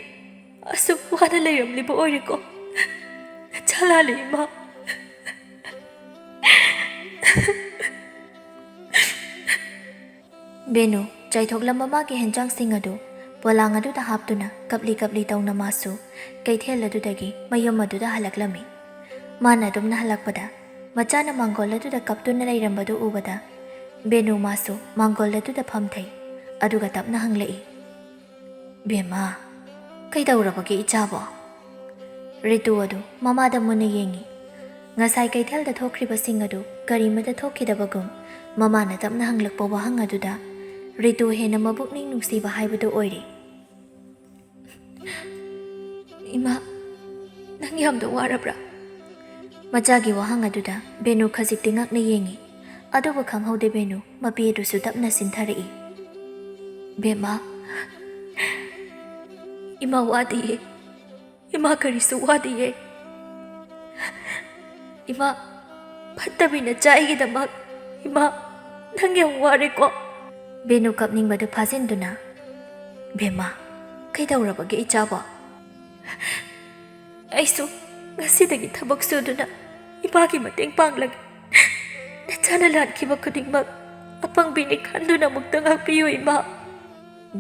ꯑꯁꯨꯛ ꯋꯥꯅ ꯂꯩꯔꯝꯂꯤꯕ ꯑꯣꯏꯔꯦꯀꯣ ꯅꯆꯥ ꯂꯥꯜꯂꯤ ꯏꯃꯥ ꯕꯦꯅꯨ ꯆꯥꯏꯊꯣꯛꯂꯝꯕ ꯃꯥꯒꯤ ꯍꯦꯟꯖꯥꯡꯁꯤꯡ ꯑꯗꯨ ꯄꯣꯂꯥꯡ ꯑꯗꯨꯗ ꯍꯥꯞꯇꯨꯅ ꯀꯞꯂꯤ ꯇꯧꯅ ꯃꯥꯁꯨ ꯀꯩꯊꯦꯜ ꯑꯗꯨꯗꯒꯤ ꯃꯌꯨꯝ ꯑꯗꯨꯗ ꯍꯜꯂꯛꯂꯝꯃꯤ ꯃꯥꯅ ꯑꯗꯨꯝꯅ ꯍꯜꯂꯛꯄꯗ ꯃꯆꯥꯅ ꯃꯥꯡꯒꯣꯜ ꯑꯗꯨꯗ ꯀꯞꯇꯨꯅ ꯂꯩꯔꯝꯕꯗꯨ ꯎꯕꯗ ꯕꯦꯅꯨ ꯃꯥꯁꯨ ꯃꯥꯡꯒꯣꯜ ꯑꯗꯨꯗ ꯐꯝꯊꯩ ꯑꯗꯨꯒ ꯇꯞꯅ ꯍꯪꯂꯛꯏ ꯕꯦꯝꯃ ꯀꯩꯗꯧꯔꯕꯒꯦ ꯏꯆꯥꯕꯣ ꯔꯤꯇꯨ ꯑꯗꯨ ꯃꯃꯥꯗ ꯃꯨꯟꯅ ꯌꯦꯡꯉꯤ ꯉꯁꯥꯏ ꯀꯩꯊꯦꯜꯗ ꯊꯣꯛꯈ꯭ꯔꯤꯕꯁꯤꯡ ꯑꯗꯨ ꯀꯔꯤꯃꯇ ꯊꯣꯛꯈꯤꯗꯕꯒꯨꯝ ꯃꯃꯥꯅ ꯇꯞꯅ ꯍꯪꯂꯛꯄ ꯋꯥꯍꯪ ꯑꯗꯨꯗ ꯔꯤꯇꯨ ꯍꯦꯟꯅ ꯃꯕꯨꯛꯅꯤꯡ ꯅꯨꯡꯁꯤꯕ ꯍꯥꯏꯕꯗꯨ ꯑꯣꯏꯔꯤ ꯏꯃꯥ ꯅꯪ ꯌꯥꯝꯅ ꯋꯥꯔꯕ꯭ꯔꯥ ꯃꯆꯥꯒꯤ ꯋꯥꯍꯪ ꯑꯗꯨꯗ ꯕꯦꯅꯨ ꯈꯖꯤꯛꯇꯤ ꯉꯛꯅ ꯌꯦꯡꯉꯤ ꯑꯗꯨꯕꯨ ꯈꯪꯍꯧꯗꯦ ꯕꯦꯅꯨ ꯃꯄꯤ ꯑꯗꯨꯁꯨ ꯇꯞꯅ ꯁꯤꯟꯊꯔꯛꯏ ꯕꯦꯝꯃ ꯏꯃꯥ ꯋꯥꯗꯤꯌꯦ ꯏꯃꯥ ꯀꯔꯤꯁꯨ ꯋꯥꯗꯤꯌꯦ ꯏꯃꯥ ꯐꯠꯇꯕꯤꯅ ꯆꯥꯏꯒꯤꯗꯃꯛ ꯏꯃꯥ ꯅꯪ ꯌꯥꯝ ꯋꯥꯔꯦꯀꯣ ꯕꯦꯅꯨ ꯀꯞꯅꯤꯡꯕꯗꯨ ꯐꯥꯖꯤꯟꯗꯨꯅ ꯕꯦꯝꯃ ꯀꯩꯗꯧꯔꯕꯒꯦ ꯏꯆꯥꯕꯣ ꯑꯩꯁꯨ ꯉꯁꯤꯗꯒꯤ ꯊꯕꯛ ꯁꯨꯗꯨꯅ ꯏꯃꯥꯒꯤ ꯃꯇꯦꯡ ꯄꯥꯡꯂꯒꯦ ꯅꯆꯥꯅ ꯂꯥꯟꯈꯤꯕ ꯈꯨꯗꯤꯡꯃꯛ ꯑꯄꯪꯕꯤꯅꯤ ꯈꯟꯗꯨꯅ ꯑꯃꯨꯛꯇ ꯉꯥꯛꯄꯤꯌꯨ ꯏꯃꯥ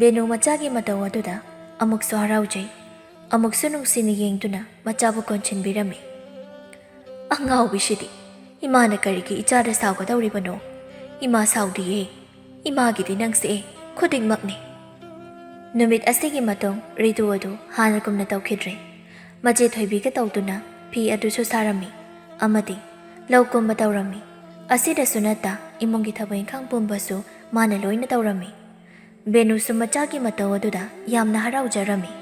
ꯕꯦꯅꯨ ꯃꯆꯥꯒꯤ ꯃꯇꯧ ꯑꯗꯨꯗ ꯑꯃꯨꯛꯁꯨ ꯍꯔꯥꯎꯖꯩ ꯑꯃꯨꯛꯁꯨ ꯅꯨꯡꯁꯤꯅ ꯌꯦꯡꯗꯨꯅ ꯃꯆꯥꯕꯨ ꯀꯣꯟꯁꯤꯟꯕꯤꯔꯝꯃꯤ ꯑꯉꯥꯎꯕꯤꯁꯤꯗꯤ ꯏꯃꯥꯅ ꯀꯔꯤꯒꯤ ꯏꯆꯥꯗ ꯁꯥꯎꯒꯗꯧꯔꯤꯕꯅꯣ ꯏꯃꯥ ꯁꯥꯎꯗꯤꯌꯦ ꯏꯃꯥꯒꯤꯗꯤ ꯅꯪꯁꯦ ꯈꯨꯗꯤꯡꯃꯛꯅꯤ ꯅꯨꯃꯤꯠ ꯑꯁꯤꯒꯤ ꯃꯇꯨꯡ ꯔꯤꯇꯨ ꯑꯗꯨ ꯍꯥꯟꯅꯒꯨꯝꯅ ꯇꯧꯈꯤꯗ꯭ꯔꯦ ꯃꯆꯦ ꯊꯣꯏꯕꯤꯒ ꯇꯧꯗꯨꯅ ꯐꯤ ꯑꯗꯨꯁꯨ ꯁꯥꯔꯝꯃꯤ ꯑꯃꯗꯤ ꯂꯧꯀꯨꯝꯕ ꯇꯧꯔꯝꯃꯤ ꯑꯁꯤꯗꯁꯨ ꯅꯠꯇ ꯏꯃꯨꯡꯒꯤ ꯊꯕꯛ ꯏꯪꯈꯥꯡ ꯄꯨꯝꯕꯁꯨ ꯃꯥꯅ ꯂꯣꯏꯅ ꯇꯧꯔꯝꯃꯤ ꯕꯦꯅꯨꯁꯨ ꯃꯆꯥꯒꯤ ꯃꯇꯧ ꯑꯗꯨꯗ ꯌꯥꯝꯅ ꯍꯔꯥꯎꯖꯔꯝꯃꯤ